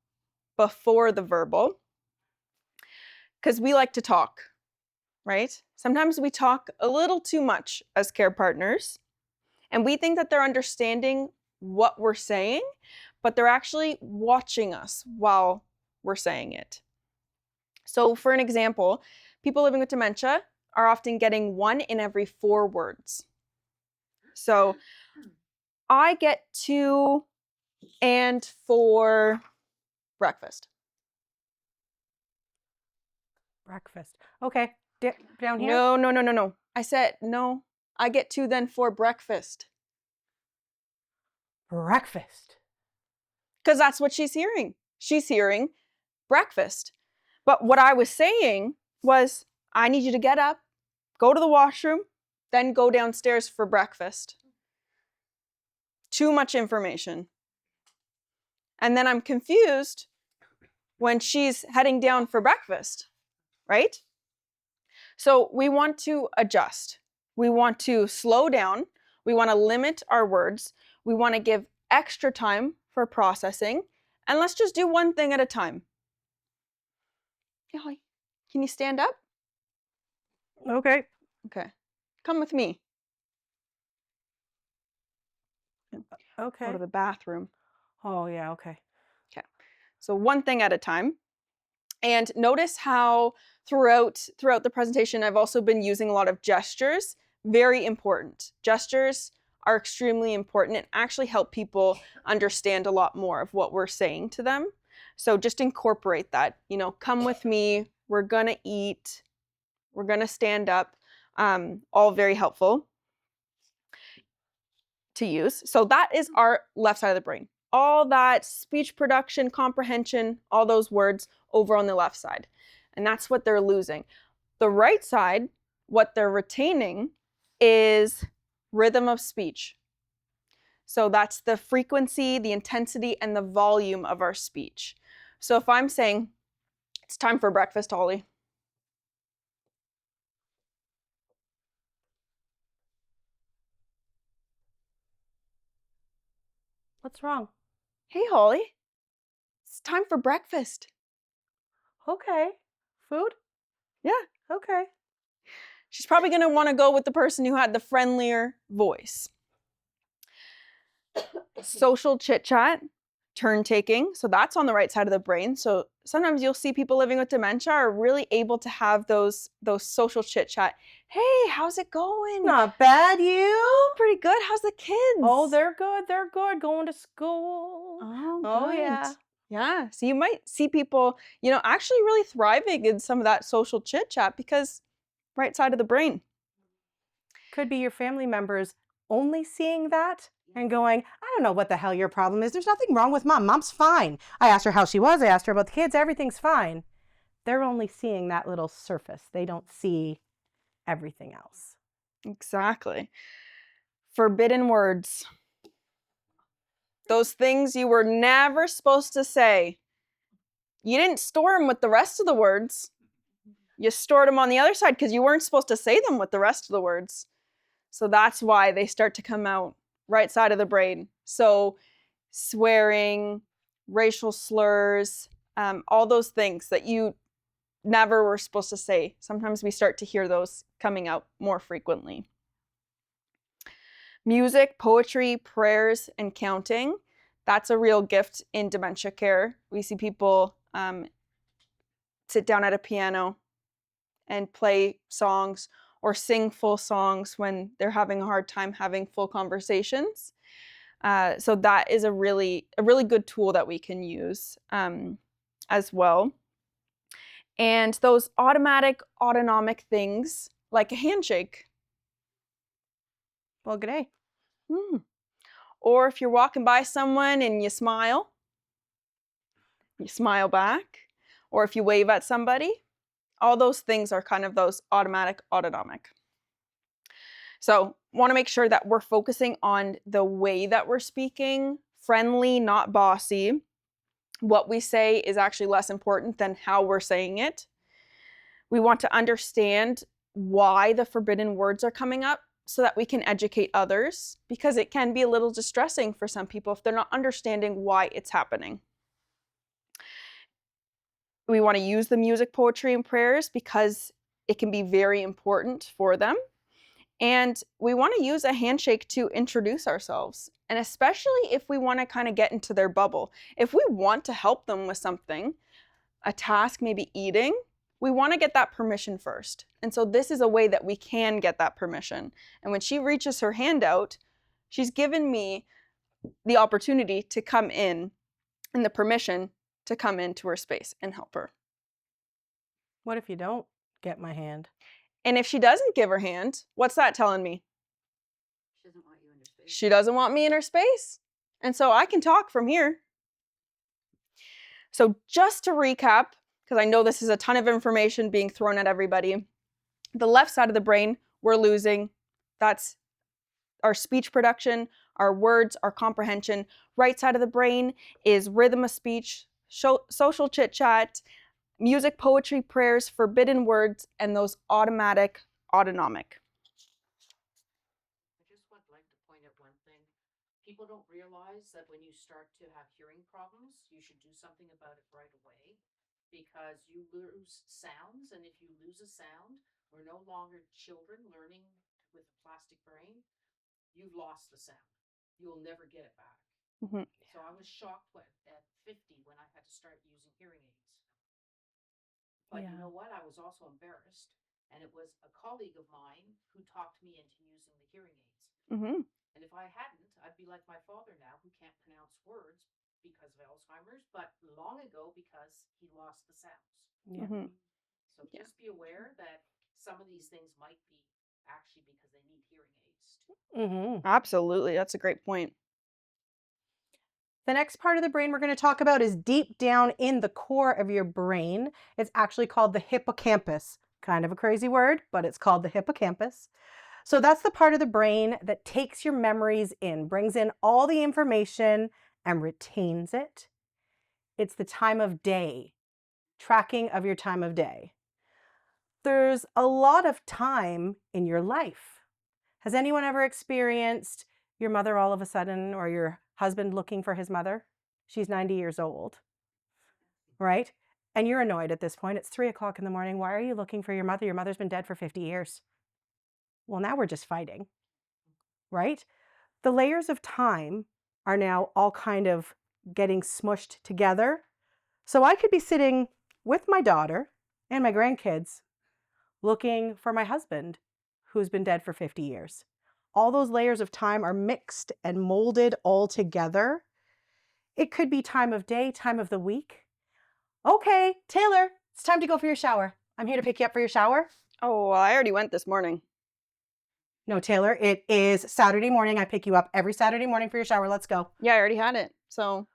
C: before the verbal, because we like to talk, right? Sometimes we talk a little too much as care partners, and we think that they're understanding what we're saying, but they're actually watching us while we're saying it. So for an example, people living with dementia are often getting 1 in every 4 words. So I get 2 and for breakfast.
B: Breakfast. Okay, down here?
C: No. I said no. I get 2 then for breakfast.
B: Breakfast.
C: Because that's what she's hearing. She's hearing breakfast. But what I was saying was, I need you to get up, go to the washroom, then go downstairs for breakfast. Too much information. And then I'm confused when she's heading down for breakfast, right? So we want to adjust. We want to slow down. We want to limit our words. We want to give extra time for processing. And let's just do one thing at a time. Holly, can you stand up?
B: Okay.
C: Okay. Come with me.
B: Okay.
C: Go to the bathroom.
B: Oh, yeah, okay.
C: Okay. So one thing at a time. And notice how throughout the presentation, I've also been using a lot of gestures. Very important. Gestures are extremely important and actually help people understand a lot more of what we're saying to them. So just incorporate that. Come with me. We're going to eat. We're going to stand up. All very helpful. to use. So that is our left side of the brain. All that speech production, comprehension, all those words over on the left side. And that's what they're losing. The right side, what they're retaining is rhythm of speech. So that's the frequency, the intensity, and the volume of our speech. So if I'm saying, it's time for breakfast, Holly.
B: What's wrong?
C: Hey, Holly. It's time for breakfast.
B: Okay. Food?
C: Yeah.
B: Okay.
C: She's probably going to want to go with the person who had the friendlier voice. Social chit chat, turn taking. So that's on the right side of the brain. So sometimes you'll see people living with dementia are really able to have those social chit chat. Hey, how's it going?
B: Not bad, you?
C: Oh, pretty good. How's the kids?
B: Oh, they're good. They're good. Going to school.
C: Oh,
B: good.
C: yeah. Yeah. So you might see people, actually really thriving in some of that social chit chat because right side of the brain.
B: Could be your family members only seeing that and going, I don't know what the hell your problem is. There's nothing wrong with mom. Mom's fine. I asked her how she was. I asked her about the kids. Everything's fine. They're only seeing that little surface. They don't see everything else.
C: Exactly. Forbidden words. Those things you were never supposed to say. You didn't store them with the rest of the words. You stored them on the other side because you weren't supposed to say them with the rest of the words. So that's why they start to come out right side of the brain. So swearing, racial slurs, all those things that you never were supposed to say. Sometimes we start to hear those coming out more frequently. Music, poetry, prayers, and counting. That's a real gift in dementia care. We see people sit down at a piano and play songs or sing full songs when they're having a hard time having full conversations. So that is a really good tool that we can use as well. And those autonomic things like a handshake.
B: Well, good day.
C: Or if you're walking by someone and you smile back. Or if you wave at somebody, all those things are kind of those autonomic. So want to make sure that we're focusing on the way that we're speaking, friendly, not bossy. What we say is actually less important than how we're saying it. We want to understand why the forbidden words are coming up so that we can educate others, because it can be a little distressing for some people if they're not understanding why it's happening. We want to use the music, poetry, and prayers because it can be very important for them. And we want to use a handshake to introduce ourselves. And especially if we want to kind of get into their bubble. If we want to help them with something, a task, maybe eating, we want to get that permission first. And so this is a way that we can get that permission. And when she reaches her hand out, she's given me the opportunity to come in and the permission to come into her space and help her.
B: What if you don't get my hand?
C: And if she doesn't give her hand, what's that telling me?
G: She doesn't want you in her space.
C: She doesn't want me in her space. And so I can talk from here. So just to recap, because I know this is a ton of information being thrown at everybody, the left side of the brain, we're losing. That's our speech production, our words, our comprehension. Right side of the brain is rhythm of speech, social chit chat, music, poetry, prayers, forbidden words, and those autonomic.
H: I just would like to point out one thing. People don't realize that when you start to have hearing problems, you should do something about it right away, because you lose sounds, and if you lose a sound, we're no longer children learning with a plastic brain. You've lost the sound. You will never get it back.
C: Mhm.
H: So I was shocked at 50 when I had to start using hearing aids. But you know what? I was also embarrassed. And it was a colleague of mine who talked me into using the hearing aids.
C: Mm-hmm.
H: And if I hadn't, I'd be like my father now, who can't pronounce words because of Alzheimer's, but long ago because he lost the sounds.
B: Yeah.
C: Mm-hmm.
H: So just be aware that some of these things might be actually because they need hearing aids too.
B: Mm-hmm.
C: Absolutely. That's a great point.
B: The next part of the brain we're going to talk about is deep down in the core of your brain. It's actually called the hippocampus. Kind of a crazy word, but it's called the hippocampus. So that's the part of the brain that takes your memories in, brings in all the information and retains it. It's the time of day, tracking of your time of day. There's a lot of time in your life. Has anyone ever experienced your mother all of a sudden, or your husband looking for his mother? She's 90 years old, right? And you're annoyed at this point. It's 3 o'clock in the morning. Why are you looking for your mother? Your mother's been dead for 50 years. Well, now we're just fighting, right? The layers of time are now all kind of getting smushed together. So I could be sitting with my daughter and my grandkids looking for my husband who's been dead for 50 years. All those layers of time are mixed and molded all together. It could be time of day, time of the week. Okay, Taylor, it's time to go for your shower. I'm here to pick you up for your shower.
C: Oh, well, I already went this morning.
B: No, Taylor, it is Saturday morning. I pick you up every Saturday morning for your shower. Let's go.
C: Yeah, I already had it. So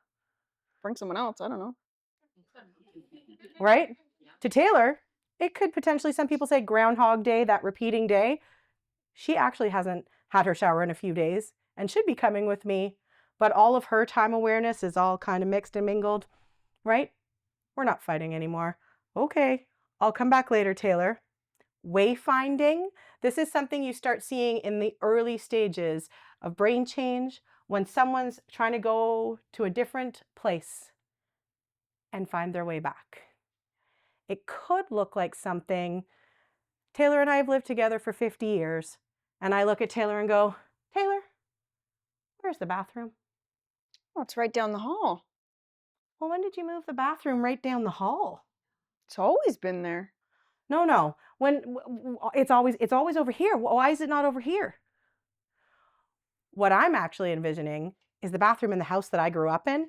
C: bring someone else. I don't know.
B: Right? To Taylor, it could potentially, some people say Groundhog Day, that repeating day. She actually hasn't had her shower in a few days and should be coming with me, but all of her time awareness is all kind of mixed and mingled, right? We're not fighting anymore. Okay, I'll come back later, Taylor. Wayfinding. This is something you start seeing in the early stages of brain change when someone's trying to go to a different place and find their way back. It could look like something. Taylor and I have lived together for 50 years, and I look at Taylor and go, Taylor, where's the bathroom?
C: Oh, it's right down the hall.
B: Well, when did you move the bathroom right down the hall?
C: It's always been there.
B: No. It's always over here. Why is it not over here? What I'm actually envisioning is the bathroom in the house that I grew up in,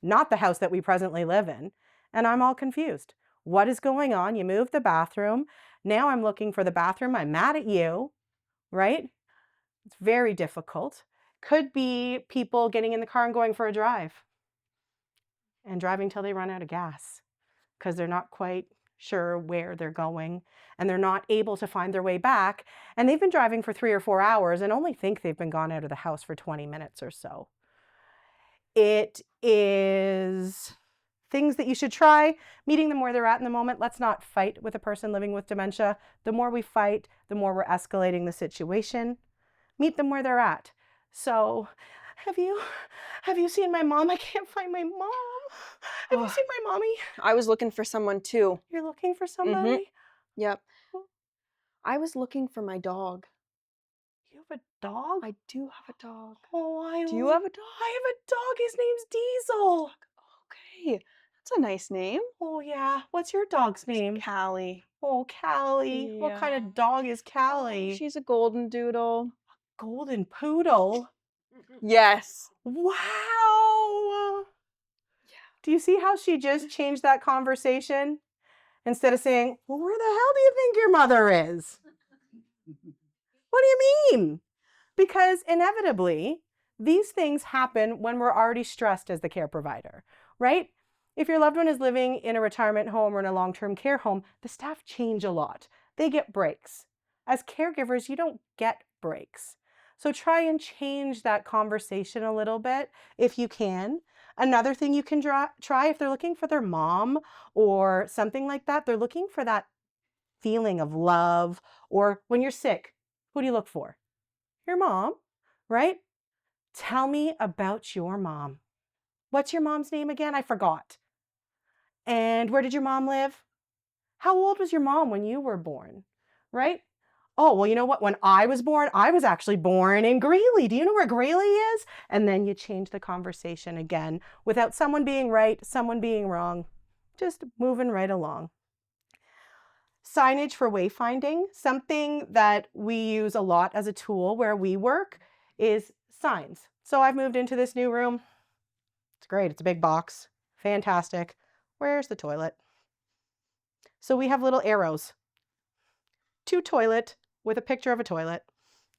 B: not the house that we presently live in, and I'm all confused. What is going on? You moved the bathroom. Now I'm looking for the bathroom. I'm mad at you, right? It's very difficult. Could be people getting in the car and going for a drive and driving till they run out of gas because they're not quite sure where they're going and they're not able to find their way back. And they've been driving for 3 or 4 hours and only think they've been gone out of the house for 20 minutes or so. It is things that you should try, meeting them where they're at in the moment. Let's not fight with a person living with dementia. The more we fight, the more we're escalating the situation. Meet them where they're at. So, have you seen my mom? I can't find my mom. Have you seen my mommy?
C: I was looking for someone too.
B: You're looking for somebody?
C: Yep. I was looking for my dog.
B: You have a dog?
C: I do have a dog.
B: Oh,
C: Do you have a dog?
B: I have a dog. His name's Diesel.
C: Okay. That's a nice name.
B: Oh, yeah. What's your dog's name?
C: Callie.
B: Oh, Callie. What kind
C: Yeah.
B: of dog is Callie?
C: She's a golden doodle.
B: Golden poodle.
C: Yes.
B: Wow. Do you see how she just changed that conversation? Instead of saying, well, where the hell do you think your mother is? What do you mean? Because inevitably, these things happen when we're already stressed as the care provider, right? If your loved one is living in a retirement home or in a long-term care home, the staff change a lot. They get breaks. As caregivers, you don't get breaks. So try and change that conversation a little bit if you can. Another thing you can try if they're looking for their mom or something like that, they're looking for that feeling of love. Or when you're sick, who do you look for? Your mom, right? Tell me about your mom. What's your mom's name again? I forgot. And where did your mom live? How old was your mom when you were born, right? Oh, well, you know what? When I was born, I was actually born in Greeley. Do you know where Greeley is? And then you change the conversation again without someone being right, someone being wrong, just moving right along. Signage for wayfinding, something that we use a lot as a tool where we work is signs. So I've moved into this new room. It's great. It's a big box. Fantastic. Where's the toilet? So we have little arrows. To toilet with a picture of a toilet.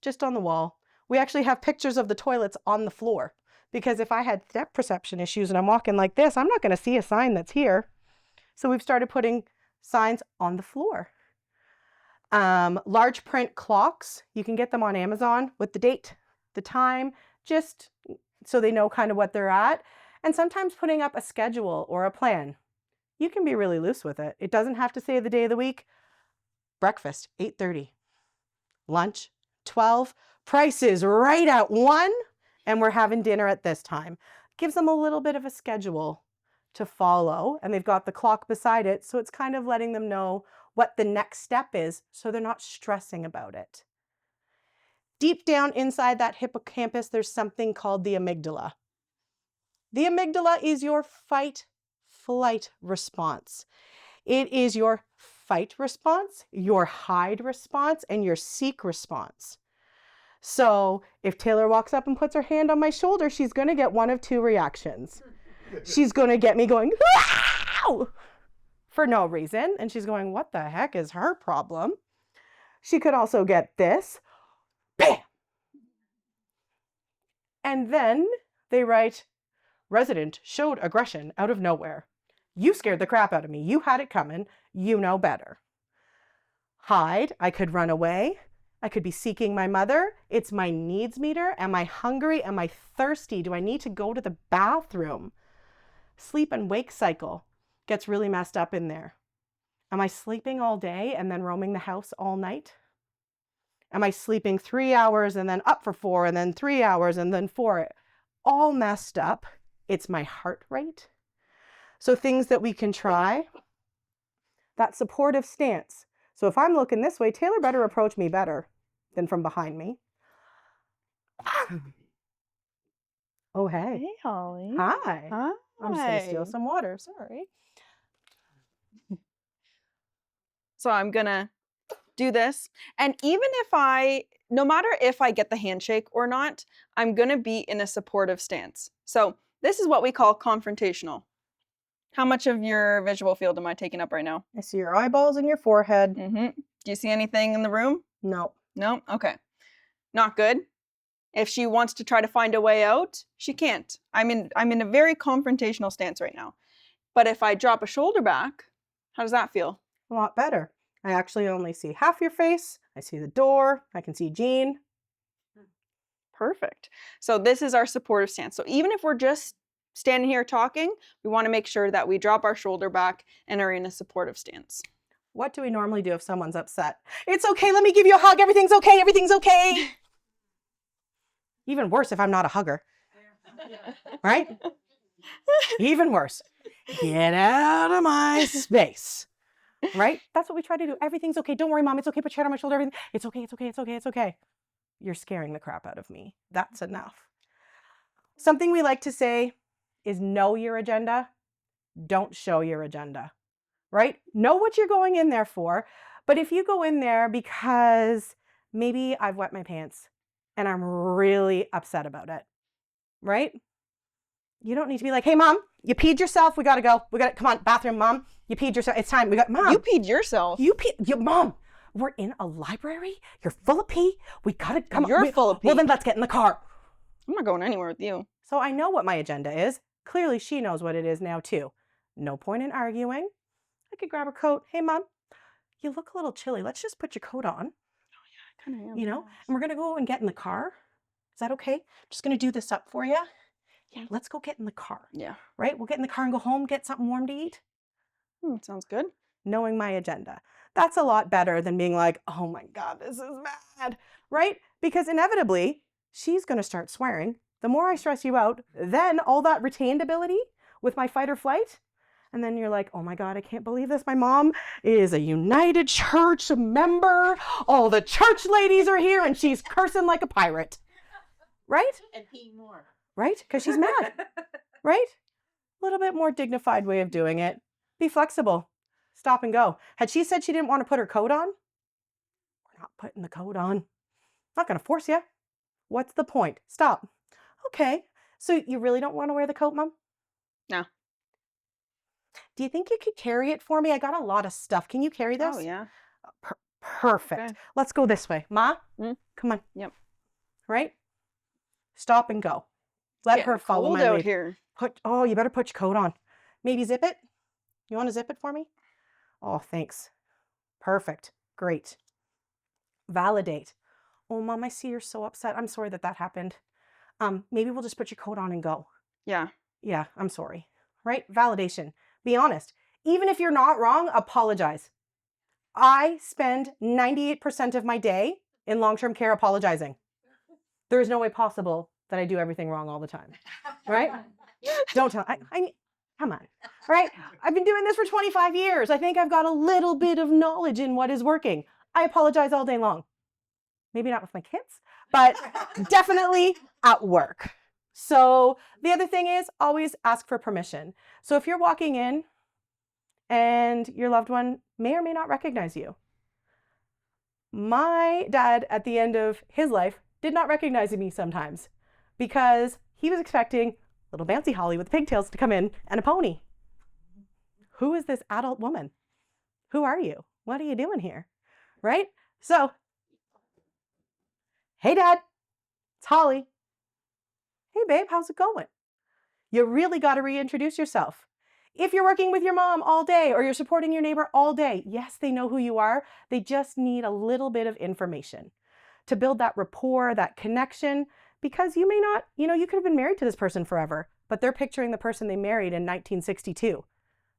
B: just on the wall. We actually have pictures of the toilets on the floor because if I had depth perception issues and I'm walking like this, I'm not going to see a sign that's here. So we've started putting signs on the floor. Large print clocks, you can get them on Amazon with the date, the time, just so they know kind of what they're at. And sometimes putting up a schedule or a plan. You can be really loose with it. It doesn't have to say the day of the week. Breakfast, 8:30. Lunch, 12. Prices right at 1. And we're having dinner at this time. Gives them a little bit of a schedule to follow. And they've got the clock beside it. So it's kind of letting them know what the next step is so they're not stressing about it. Deep down inside that hippocampus, there's something called the amygdala. The amygdala is your fight-flight response. It is your fight response, your hide response, and your seek response. So if Taylor walks up and puts her hand on my shoulder, she's going to get one of 2 reactions. She's going to get me going, "Wow!" for no reason. And she's going, what the heck is her problem? She could also get this, bam. And then they write, resident showed aggression out of nowhere. You scared the crap out of me. You had it coming. You know better. Hide. I could run away. I could be seeking my mother. It's my needs meter. Am I hungry? Am I thirsty? Do I need to go to the bathroom? Sleep and wake cycle gets really messed up in there. Am I sleeping all day and then roaming the house all night? Am I sleeping 3 hours and then up for 4 and then 3 hours and then 4? All messed up. It's my heart rate. So things that we can try, that supportive stance. So if I'm looking this way, Taylor better approach me better than from behind me. Oh, hey.
C: Hey, Holly.
B: Hi.
C: Hi.
B: I'm just going to steal some water. Sorry.
C: So I'm going to do this. And even if no matter if I get the handshake or not, I'm going to be in a supportive stance. So this is what we call confrontational. How much of your visual field am I taking up right now?
B: I see your eyeballs and your forehead.
C: Mm-hmm. Do you see anything in the room?
B: No.
C: No? Okay. Not good. If she wants to try to find a way out, she can't. I'm in a very confrontational stance right now. But if I drop a shoulder back, how does that feel?
B: A lot better. I actually only see half your face. I see the door. I can see Jean.
C: Perfect. So this is our supportive stance. So even if we're just standing here talking, we want to make sure that we drop our shoulder back and are in a supportive stance.
B: What do we normally do if someone's upset? It's okay. Let me give you a hug. Everything's okay. Everything's okay. Even worse if I'm not a hugger. Right? Even worse. Get out of my space. Right? That's what we try to do. Everything's okay. Don't worry, Mom. It's okay. Put your head on my shoulder. Everything. It's okay. It's okay. It's okay. It's okay. You're scaring the crap out of me. That's enough. Something we like to say is know your agenda. Don't show your agenda. Right? Know what you're going in there for. But if you go in there because maybe I've wet my pants and I'm really upset about it, right? You don't need to be like, hey, Mom, you peed yourself. We got to go. Come on, bathroom, Mom. You peed yourself. It's time. Mom.
C: You peed yourself.
B: Mom, we're in a library. You're full of pee. We got to come.
C: You're full of pee.
B: Well, then let's get in the car.
C: I'm not going anywhere with you.
B: So I know what my agenda is. Clearly, she knows what it is now, too. No point in arguing. I could grab her coat. Hey, Mom, you look a little chilly. Let's just put your coat on.
C: Oh, yeah, I kind of am.
B: You know, and we're going to go and get in the car. Is that okay? Just going to do this up for you. Yeah, let's go get in the car.
C: Yeah.
B: Right? We'll get in the car and go home, get something warm to eat.
C: Sounds good.
B: Knowing my agenda. That's a lot better than being like, oh my God, this is bad. Right? Because inevitably, she's going to start swearing. The more I stress you out, then all that retained ability with my fight or flight. And then you're like, oh my God, I can't believe this. My mom is a United Church member. All the church ladies are here and she's cursing like a pirate. Right?
G: And peeing more.
B: Right? Because she's mad. Right? A little bit more dignified way of doing it. Be flexible. Stop and go. Had she said she didn't want to put her coat on, we're not putting the coat on. Not going to force you. What's the point? Stop. Okay. So you really don't want to wear the coat, Mom?
C: No.
B: Do you think you could carry it for me? I got a lot of stuff. Can you carry this?
C: Oh, yeah.
B: Perfect.
C: Okay.
B: Let's go this way. Ma,
C: Mm.
B: come on.
C: Yep.
B: Right? Stop and go. Let her
C: Getting
B: follow
C: cold
B: my
C: out
B: lead.
C: here.
B: You better put your coat on. Maybe zip it. You want to zip it for me? Oh, thanks. Perfect. Great. Validate. Oh, Mom, I see you're so upset. I'm sorry that happened. Maybe we'll just put your coat on and go.
C: Yeah.
B: Yeah, I'm sorry. Right? Validation. Be honest. Even if you're not wrong, apologize. I spend 98% of my day in long-term care apologizing. There is no way possible that I do everything wrong all the time. Right? Don't tell. Come on. Right? I've been doing this for 25 years. I think I've got a little bit of knowledge in what is working. I apologize all day long. Maybe not with my kids, but definitely at work. So the other thing is always ask for permission. So if you're walking in and your loved one may or may not recognize you. My dad, at the end of his life, did not recognize me sometimes because he was expecting little Bouncy Holly with pigtails to come in and a pony. Who is this adult woman? Who are you? What are you doing here? Right? So, hey, Dad, it's Holly. Hey, babe, how's it going? You really got to reintroduce yourself. If you're working with your mom all day or you're supporting your neighbor all day, yes, they know who you are. They just need a little bit of information to build that rapport, that connection, because you may not, you could have been married to this person forever, but they're picturing the person they married in 1962.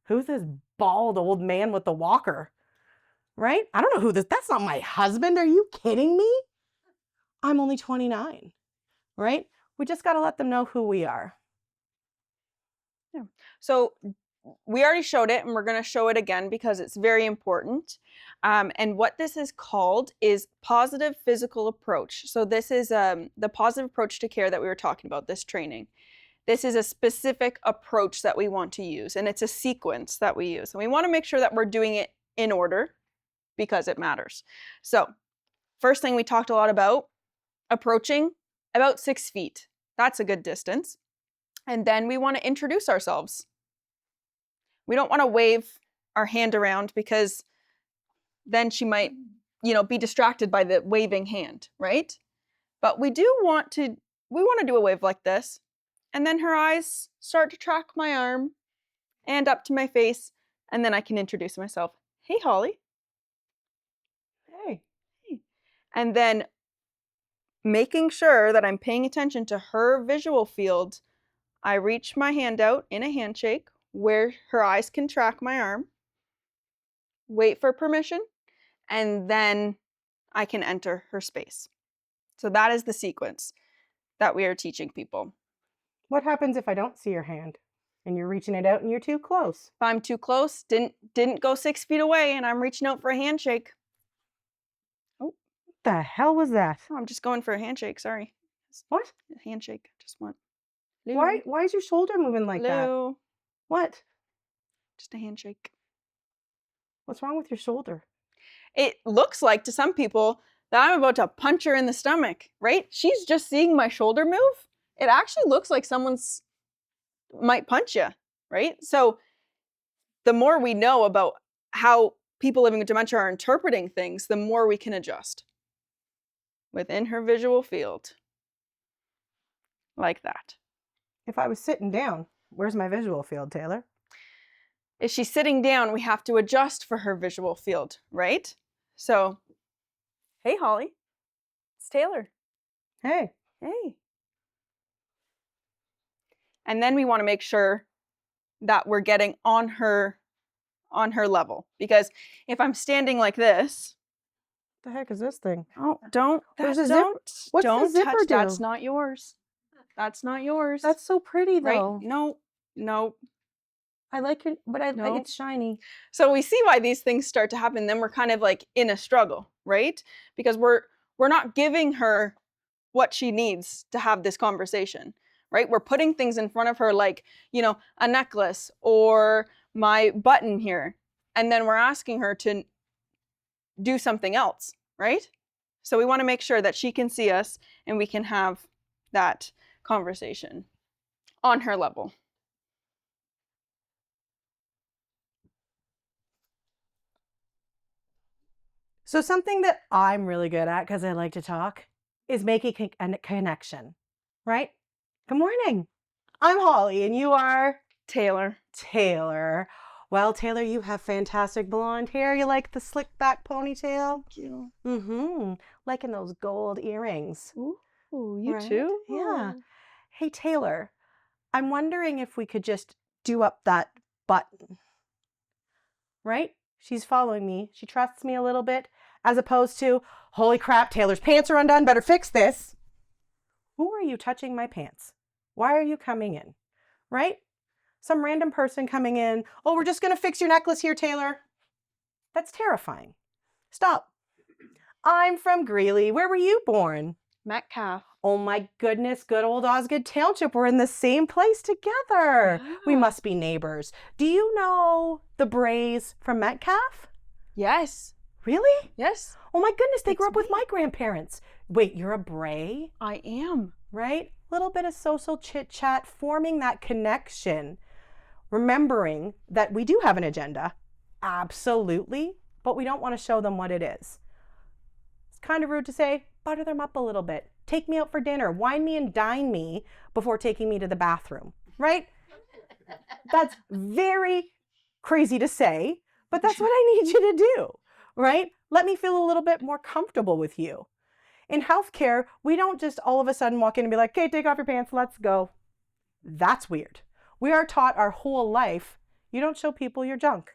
B: Who's this bald old man with the walker? Right? I don't know who that's not my husband. Are you kidding me? I'm only 29, right? We just got to let them know who we are.
C: Yeah. So we already showed it and we're going to show it again because it's very important. And what this is called is positive physical approach. So this is the positive approach to care that we were talking about, this training. This is a specific approach that we want to use, and it's a sequence that we use. And we want to make sure that we're doing it in order because it matters. So first thing we talked a lot about, approaching about 6 feet. That's a good distance. And then we want to introduce ourselves. We don't want to wave our hand around because then she might, be distracted by the waving hand, right? But we want to do a wave like this. And then her eyes start to track my arm and up to my face. And then I can introduce myself. Hey, Holly.
B: Hey.
C: And then making sure that I'm paying attention to her visual field, I reach my hand out in a handshake where her eyes can track my arm, wait for permission, and then I can enter her space. So that is the sequence that we are teaching people.
B: What happens if I don't see your hand and you're reaching it out and you're too close?
C: If I'm too close, didn't go 6 feet away and I'm reaching out for a handshake.
B: What the hell was that?
C: Oh, I'm just going for a handshake, sorry.
B: What?
C: A handshake, just want.
B: Why is your shoulder moving like that?
C: Hello.
B: What?
C: Just a handshake.
B: What's wrong with your shoulder?
C: It looks like to some people that I'm about to punch her in the stomach, right? She's just seeing my shoulder move. It actually looks like someone's might punch you, right? So the more we know about how people living with dementia are interpreting things, the more we can adjust within her visual field. Like that.
B: If I was sitting down, where's my visual field, Taylor?
C: If she's sitting down, we have to adjust for her visual field, right? So, hey, Holly. It's Taylor.
B: Hey.
C: Hey. And then we want to make sure that we're getting on her level. Because if I'm standing like this.
B: What the heck is this thing?
C: Oh, don't.
B: There's a zipper. What's the zipper
C: touch.
B: do?
C: That's not yours. That's not yours.
B: That's so pretty though.
C: Right? No.
B: I like it, but
C: No.
B: it's shiny.
C: So we see why these things start to happen. Then we're kind of like in a struggle, right? Because we're not giving her what she needs to have this conversation, right? We're putting things in front of her like, a necklace or my button here. And then we're asking her to do something else, right? So we want to make sure that she can see us and we can have that conversation on her level.
B: So something that I'm really good at, because I like to talk, is making a connection, right? Good morning. I'm Holly, and you are
C: Taylor.
B: Taylor. Well, Taylor, you have fantastic blonde hair. You like the slick back ponytail?
C: Thank you.
B: Mm-hmm. Liking those gold earrings.
C: Ooh, you
B: Right?
C: too?
B: Yeah. Hey, Taylor, I'm wondering if we could just do up that button. Right? She's following me. She trusts me a little bit, as opposed to, holy crap, Taylor's pants are undone. Better fix this. Who are you touching my pants? Why are you coming in? Right? Some random person coming in. Oh, we're just going to fix your necklace here, Taylor. That's terrifying. Stop. I'm from Greeley. Where were you born?
C: Metcalf.
B: Oh my goodness, good old Osgood Township. We're in the same place together. We
C: Yeah.
B: must be neighbors. Do you know the Brays from Metcalf?
C: Yes.
B: Really?
C: Yes,
B: Oh my goodness, they grew
C: That's
B: up with
C: me.
B: my grandparents. Wait, you're a Bray?
C: I am.
B: Right? A little bit of social chit chat, forming that connection. Remembering that we do have an agenda. Absolutely. But we don't want to show them what it is. It's kind of rude to say, butter them up a little bit. Take me out for dinner. Wine me and dine me before taking me to the bathroom. Right? That's very crazy to say, but that's what I need you to do. Right? Let me feel a little bit more comfortable with you. In healthcare, we don't just all of a sudden walk in and be like, okay, take off your pants, let's go. That's weird. We are taught our whole life, you don't show people your junk.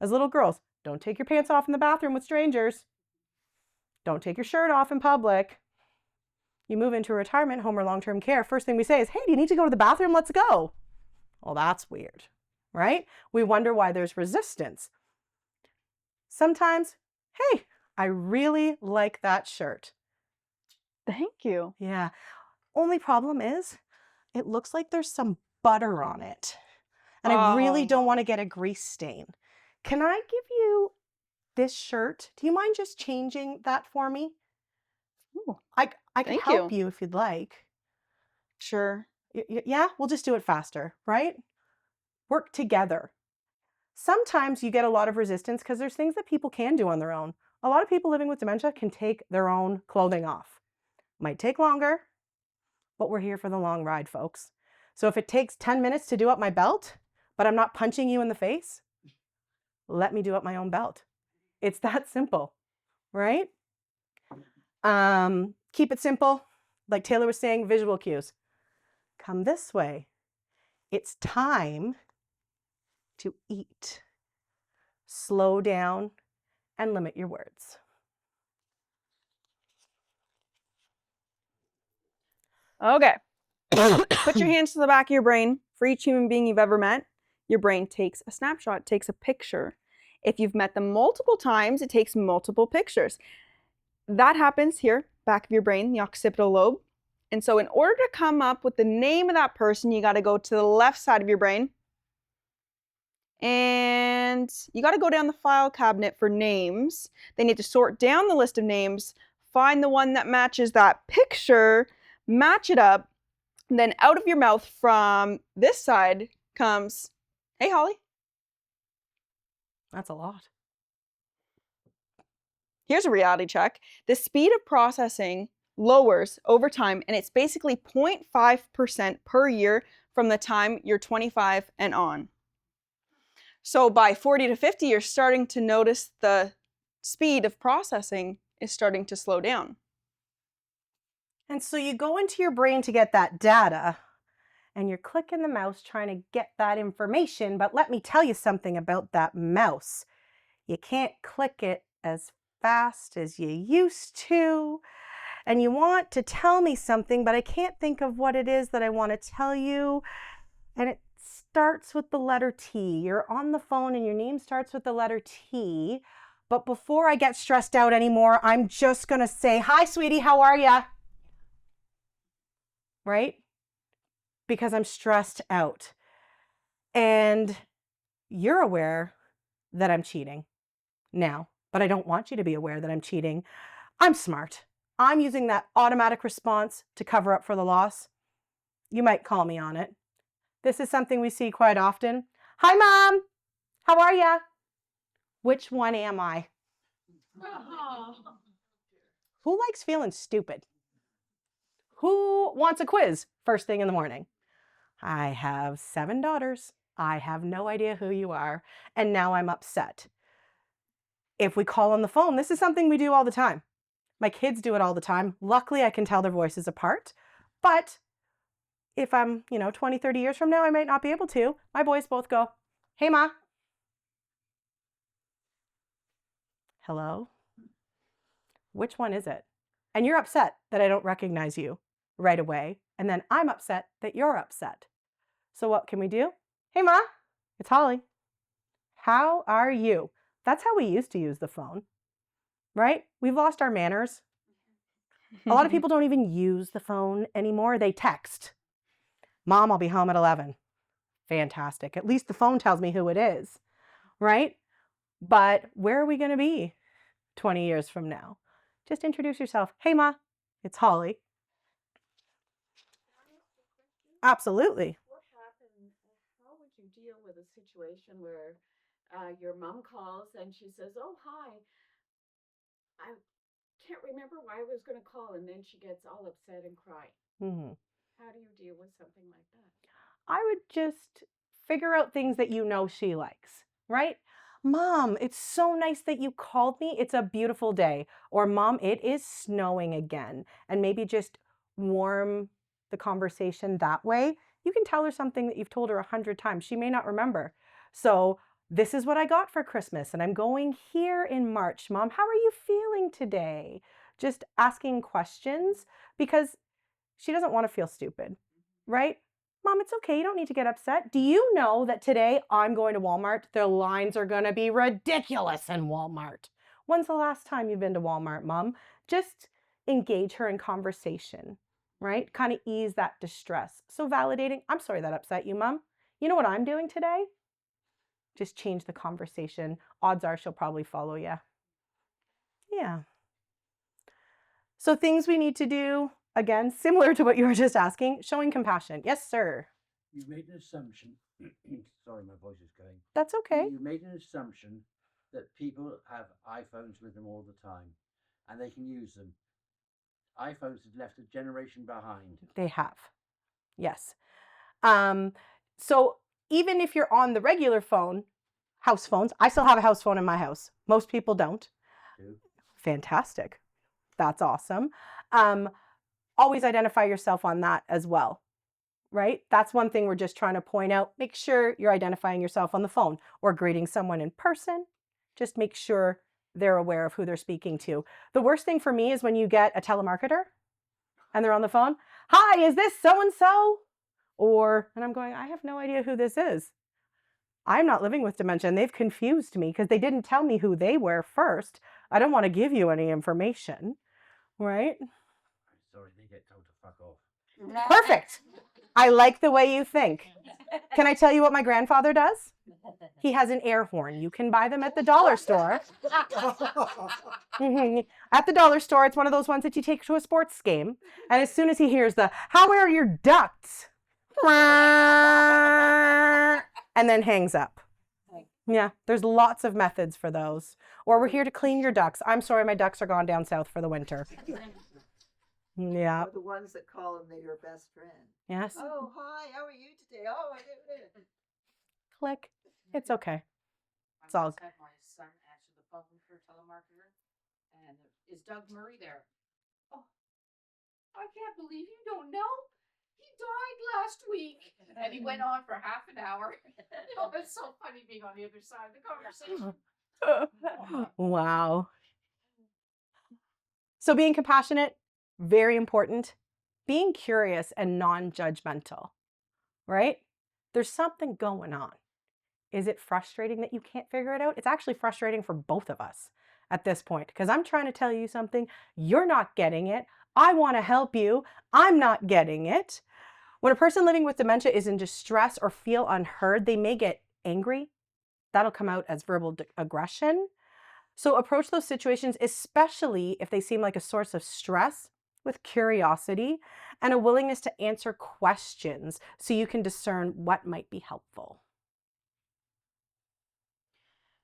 B: As little girls, don't take your pants off in the bathroom with strangers. Don't take your shirt off in public. You move into a retirement home or long-term care, first thing we say is, hey, do you need to go to the bathroom? Let's go. Well, that's weird, right? We wonder why there's resistance. Sometimes, hey, I really like that shirt.
C: Thank you.
B: Yeah. Only problem is, it looks like there's some butter on it. And I really don't want to get a grease stain. Can I give you this shirt? Do you mind just changing that for me?
C: Ooh,
B: I can
C: thank
B: help you if you'd like.
C: Sure.
B: Yeah, we'll just do it faster, right? Work together. Sometimes you get a lot of resistance because there's things that people can do on their own. A lot of people living with dementia can take their own clothing off. Might take longer, but we're here for the long ride, folks. So if it takes 10 minutes to do up my belt, but I'm not punching you in the face, let me do up my own belt. It's that simple, right? Keep it simple. Like Taylor was saying, visual cues. Come this way. It's time to eat. Slow down and limit your words.
C: Okay. Put your hands to the back of your brain. For each human being you've ever met, your brain takes a snapshot, takes a picture. If you've met them multiple times, it takes multiple pictures. That happens here, back of your brain, the occipital lobe. And so in order to come up with the name of that person, you got to go to the left side of your brain. And you got to go down the file cabinet for names. They need to sort down the list of names, find the one that matches that picture, match it up. And then out of your mouth from this side comes, hey, Holly.
B: That's a lot.
C: Here's a reality check. The speed of processing lowers over time, and it's basically 0.5% per year from the time you're 25 and on. So by 40 to 50, you're starting to notice the speed of processing is starting to slow down.
B: And so you go into your brain to get that data, and you're clicking the mouse trying to get that information, but let me tell you something about that mouse. You can't click it as fast as you used to, and you want to tell me something, but I can't think of what it is that I want to tell you, and it starts with the letter T. You're on the phone and your name starts with the letter T, but before I get stressed out anymore, I'm just going to say, hi, sweetie, how are ya? Right? Because I'm stressed out. And you're aware that I'm cheating now, but I don't want you to be aware that I'm cheating. I'm smart. I'm using that automatic response to cover up for the loss. You might call me on it. This is something we see quite often. Hi, Mom. How are ya? Which one am I? Who likes feeling stupid? Who wants a quiz first thing in the morning? I have 7 daughters. I have no idea who you are, and now I'm upset. If we call on the phone, this is something we do all the time. My kids do it all the time. Luckily, I can tell their voices apart, but if I'm, 20, 30 years from now, I might not be able to. My boys both go, "Hey, Ma." Hello? Which one is it? And you're upset that I don't recognize you right away, and then I'm upset that you're upset. So what can we do? "Hey, Ma, it's Holly. How are you?" That's how we used to use the phone, right? We've lost our manners. A lot of people don't even use the phone anymore. They text. "Mom, I'll be home at 11. Fantastic. At least the phone tells me who it is, right? But where are we going to be 20 years from now? Just introduce yourself. "Hey, Ma, it's Holly." Absolutely.
I: What happened? How would you deal with a situation where your mom calls and she says, "Oh, hi, I can't remember why I was going to call," and then she gets all upset and cry.
B: Mhm.
I: How do you deal with something like that?
B: I would just figure out things that you know she likes, right? "Mom, it's so nice that you called me. It's a beautiful day." Or, "Mom, it is snowing again." And maybe just warm the conversation that way. You can tell her something that you've told her 100 times. She may not remember. So, "This is what I got for Christmas, and I'm going here in March. Mom, how are you feeling today?" Just asking questions because she doesn't want to feel stupid, right? "Mom, it's okay. You don't need to get upset. Do you know that today I'm going to Walmart? The lines are going to be ridiculous in Walmart." When's the last time you've been to Walmart, Mom? Just engage her in conversation, right? Kind of ease that distress. So validating, "I'm sorry that upset you, Mom. You know what I'm doing today?" Just change the conversation. Odds are she'll probably follow you. Yeah. So things we need to do, again, similar to what you were just asking, showing compassion. Yes, sir.
E: You made an assumption. Sorry, my voice is going.
B: That's okay.
E: You made an assumption that people have iPhones with them all the time and they can use them. iPhones have left a generation behind.
B: They have. Yes. So even if you're on the regular phone, house phones, I still have a house phone in my house. Most people don't.
E: Too.
B: Fantastic. That's awesome. Always identify yourself on that as well, right? That's one thing we're just trying to point out. Make sure you're identifying yourself on the phone or greeting someone in person. Just make sure they're aware of who they're speaking to. The worst thing for me is when you get a telemarketer and they're on the phone. "Hi, is this so-and-so?" And I'm going, "I have no idea who this is. I'm not living with dementia, and they've confused me because they didn't tell me who they were first. I don't want to give you any information," right?
E: Sorry, they get told to fuck off.
B: Perfect. I like the way you think. Can I tell you what my grandfather does? He has an air horn. You can buy them at the dollar store. At the dollar store, it's one of those ones that you take to a sports game. And as soon as he hears the, "How are your ducks?" and then hangs up. Yeah, there's lots of methods for those. Or, "We're here to clean your ducks." "I'm sorry, my ducks are gone down south for the winter." Yeah.
J: Or the ones that call them they're your best friend.
B: Yes.
J: "Oh, hi, how are you today? Oh, I did."
B: Click. It's okay.
H: I
B: It's all
H: once had my son answer the phone for a telemarketer, and "Is Doug Murray there?" "Oh, I can't believe you don't know. He died last week." And he went on for half an hour. It's so funny being on the other side of the conversation.
B: Wow. So being compassionate, very important. Being curious and non-judgmental, right? There's something going on. Is it frustrating that you can't figure it out? It's actually frustrating for both of us at this point because I'm trying to tell you something. You're not getting it. I want to help you. I'm not getting it. When a person living with dementia is in distress or feel unheard, they may get angry. That'll come out as verbal aggression. So approach those situations, especially if they seem like a source of stress, with curiosity and a willingness to answer questions so you can discern what might be helpful.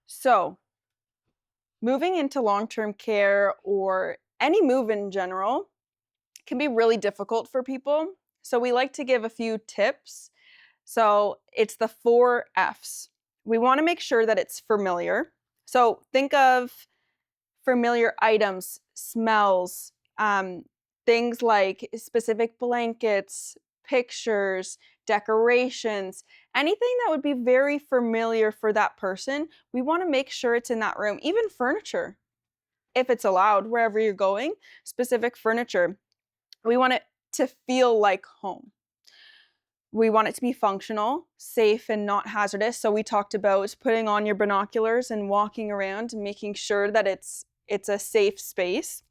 C: So, Moving into long-term care or any move in general can be really difficult for people. So we like to give a few tips. So it's the 4 F's. We want to make sure that it's familiar. So think of familiar items, smells, things like specific blankets, pictures, decorations, anything that would be very familiar for that person. We want to make sure it's in that room, even furniture, if it's allowed, wherever you're going, specific furniture. We want it to feel like home. We want it to be functional, safe, and not hazardous. So we talked about putting on your binoculars and walking around and making sure that it's a safe space.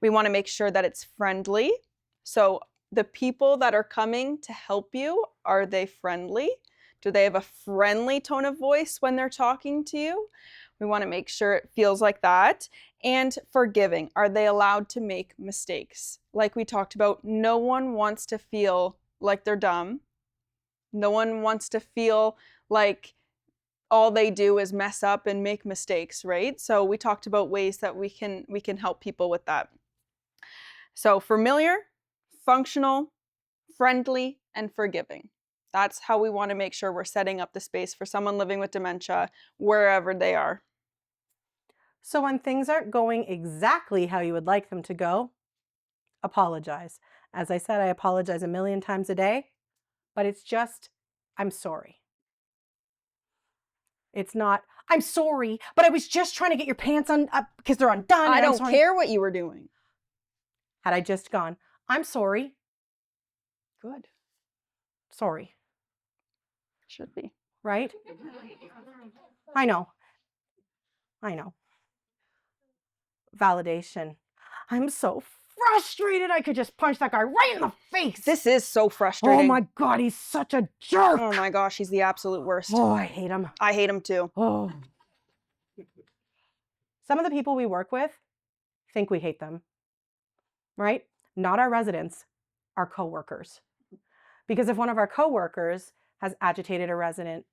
C: We want to make sure that it's friendly. So the people that are coming to help you, are they friendly? Do they have a friendly tone of voice when they're talking to you? We want to make sure it feels like that. And forgiving. Are they allowed to make mistakes? Like we talked about, no one wants to feel like they're dumb. No one wants to feel like all they do is mess up and make mistakes, right? So we talked about ways that we can help people with that. So familiar, functional, friendly, and forgiving. That's how we want to make sure we're setting up the space for someone living with dementia wherever they are.
B: So when things aren't going exactly how you would like them to go, apologize. As I said, I apologize a million times a day, but it's just, I'm sorry. It's not, I'm sorry, but I was just trying to get your pants on up because they're undone.
C: I
B: and I'm
C: don't
B: sorry.
C: care what you were doing.
B: Had I just gone, I'm sorry.
C: Good.
B: Sorry.
C: Should be.
B: Right? I know. Validation. I'm so frustrated. I could just punch that guy right in the face.
C: This is so frustrating.
B: Oh my God, he's such a jerk.
C: Oh my gosh, he's the absolute worst.
B: Oh, I hate him.
C: I hate him too.
B: Oh. Some of the people we work with think we hate them, right? Not our residents, our coworkers. Because if one of our coworkers has agitated a resident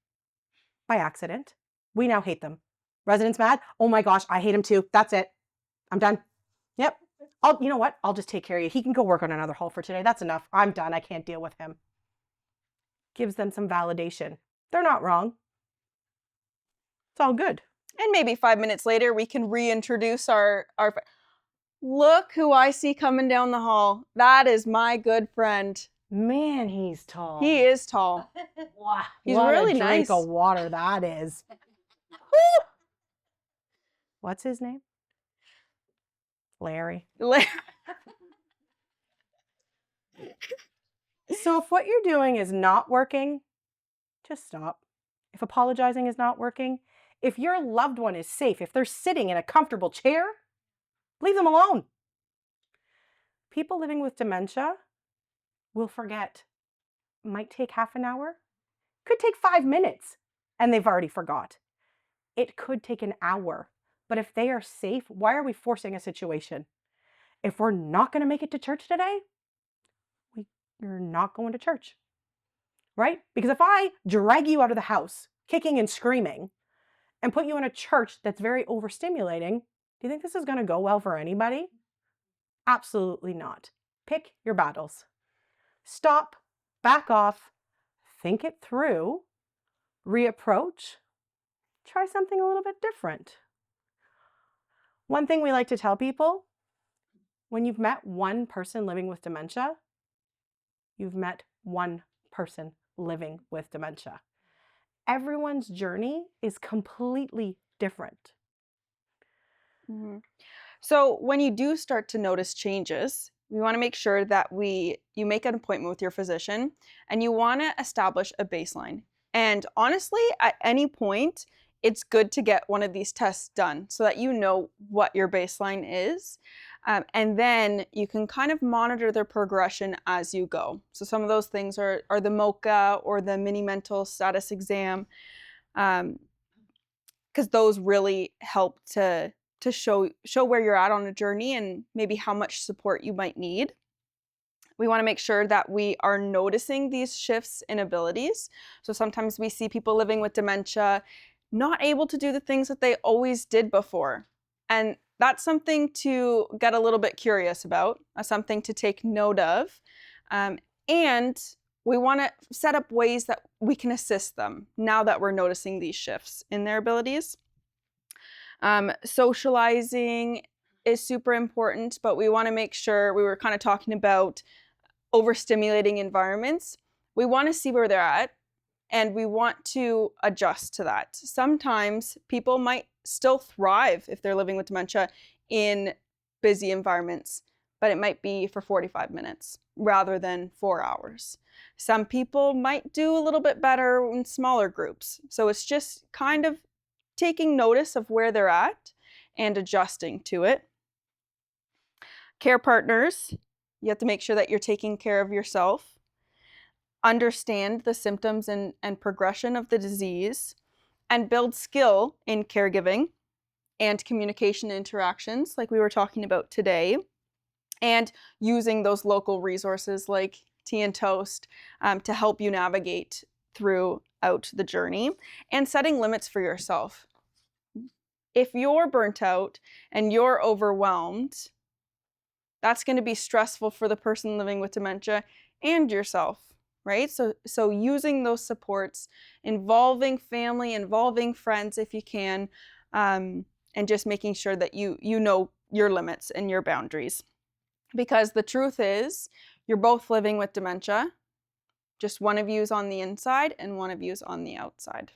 B: by accident, we now hate them. Residents mad? Oh my gosh, I hate him too. That's it. I'm done. Yep. You know what? I'll just take care of you. He can go work on another hall for today. That's enough. I'm done. I can't deal with him. Gives them some validation. They're not wrong. It's all good.
C: And maybe 5 minutes later, we can reintroduce our look who I see coming down the hall. That is my good friend.
B: Man, he's tall.
C: He is tall.
B: Wow.
C: He's
B: what
C: really
B: a drink
C: nice.
B: of water that is. What's his name? Larry. So if what you're doing is not working, just stop. If apologizing is not working, if your loved one is safe, if they're sitting in a comfortable chair, leave them alone. People living with dementia will forget. Might take half an hour, could take 5 minutes, and they've already forgot. It could take an hour, but if they are safe, why are we forcing a situation? If we're not going to make it to church today, you're not going to church, right? Because if I drag you out of the house, kicking and screaming, and put you in a church that's very overstimulating, do you think this is going to go well for anybody? Absolutely not. Pick your battles. Stop, back off, think it through, reapproach, try something a little bit different. One thing we like to tell people, when you've met one person living with dementia, you've met one person living with dementia. Everyone's journey is completely different.
C: Mm-hmm. So when you do start to notice changes, we want to make sure that you make an appointment with your physician, and you want to establish a baseline. And honestly, at any point, it's good to get one of these tests done so that you know what your baseline is. And then you can kind of monitor their progression as you go. So some of those things are the MOCA or the mini mental status exam, because those really help to show where you're at on a journey and maybe how much support you might need. We want to make sure that we are noticing these shifts in abilities. So sometimes we see people living with dementia not able to do the things that they always did before. And that's something to get a little bit curious about, something to take note of. And we want to set up ways that we can assist them now that we're noticing these shifts in their abilities. Socializing is super important, but we want to make sure, we were kind of talking about overstimulating environments. We want to see where they're at, and we want to adjust to that. Sometimes people might still thrive if they're living with dementia in busy environments, but it might be for 45 minutes rather than 4 hours. Some people might do a little bit better in smaller groups. So it's just kind of taking notice of where they're at and adjusting to it. Care partners, you have to make sure that you're taking care of yourself. Understand the symptoms and progression of the disease, and build skill in caregiving and communication interactions like we were talking about today, and using those local resources like Tea and Toast to help you navigate throughout the journey, and setting limits for yourself. If you're burnt out and you're overwhelmed, that's going to be stressful for the person living with dementia and yourself, right? So using those supports, involving family, involving friends if you can, and just making sure that you know your limits and your boundaries. Because the truth is, you're both living with dementia. Just one of you is on the inside and one of you is on the outside.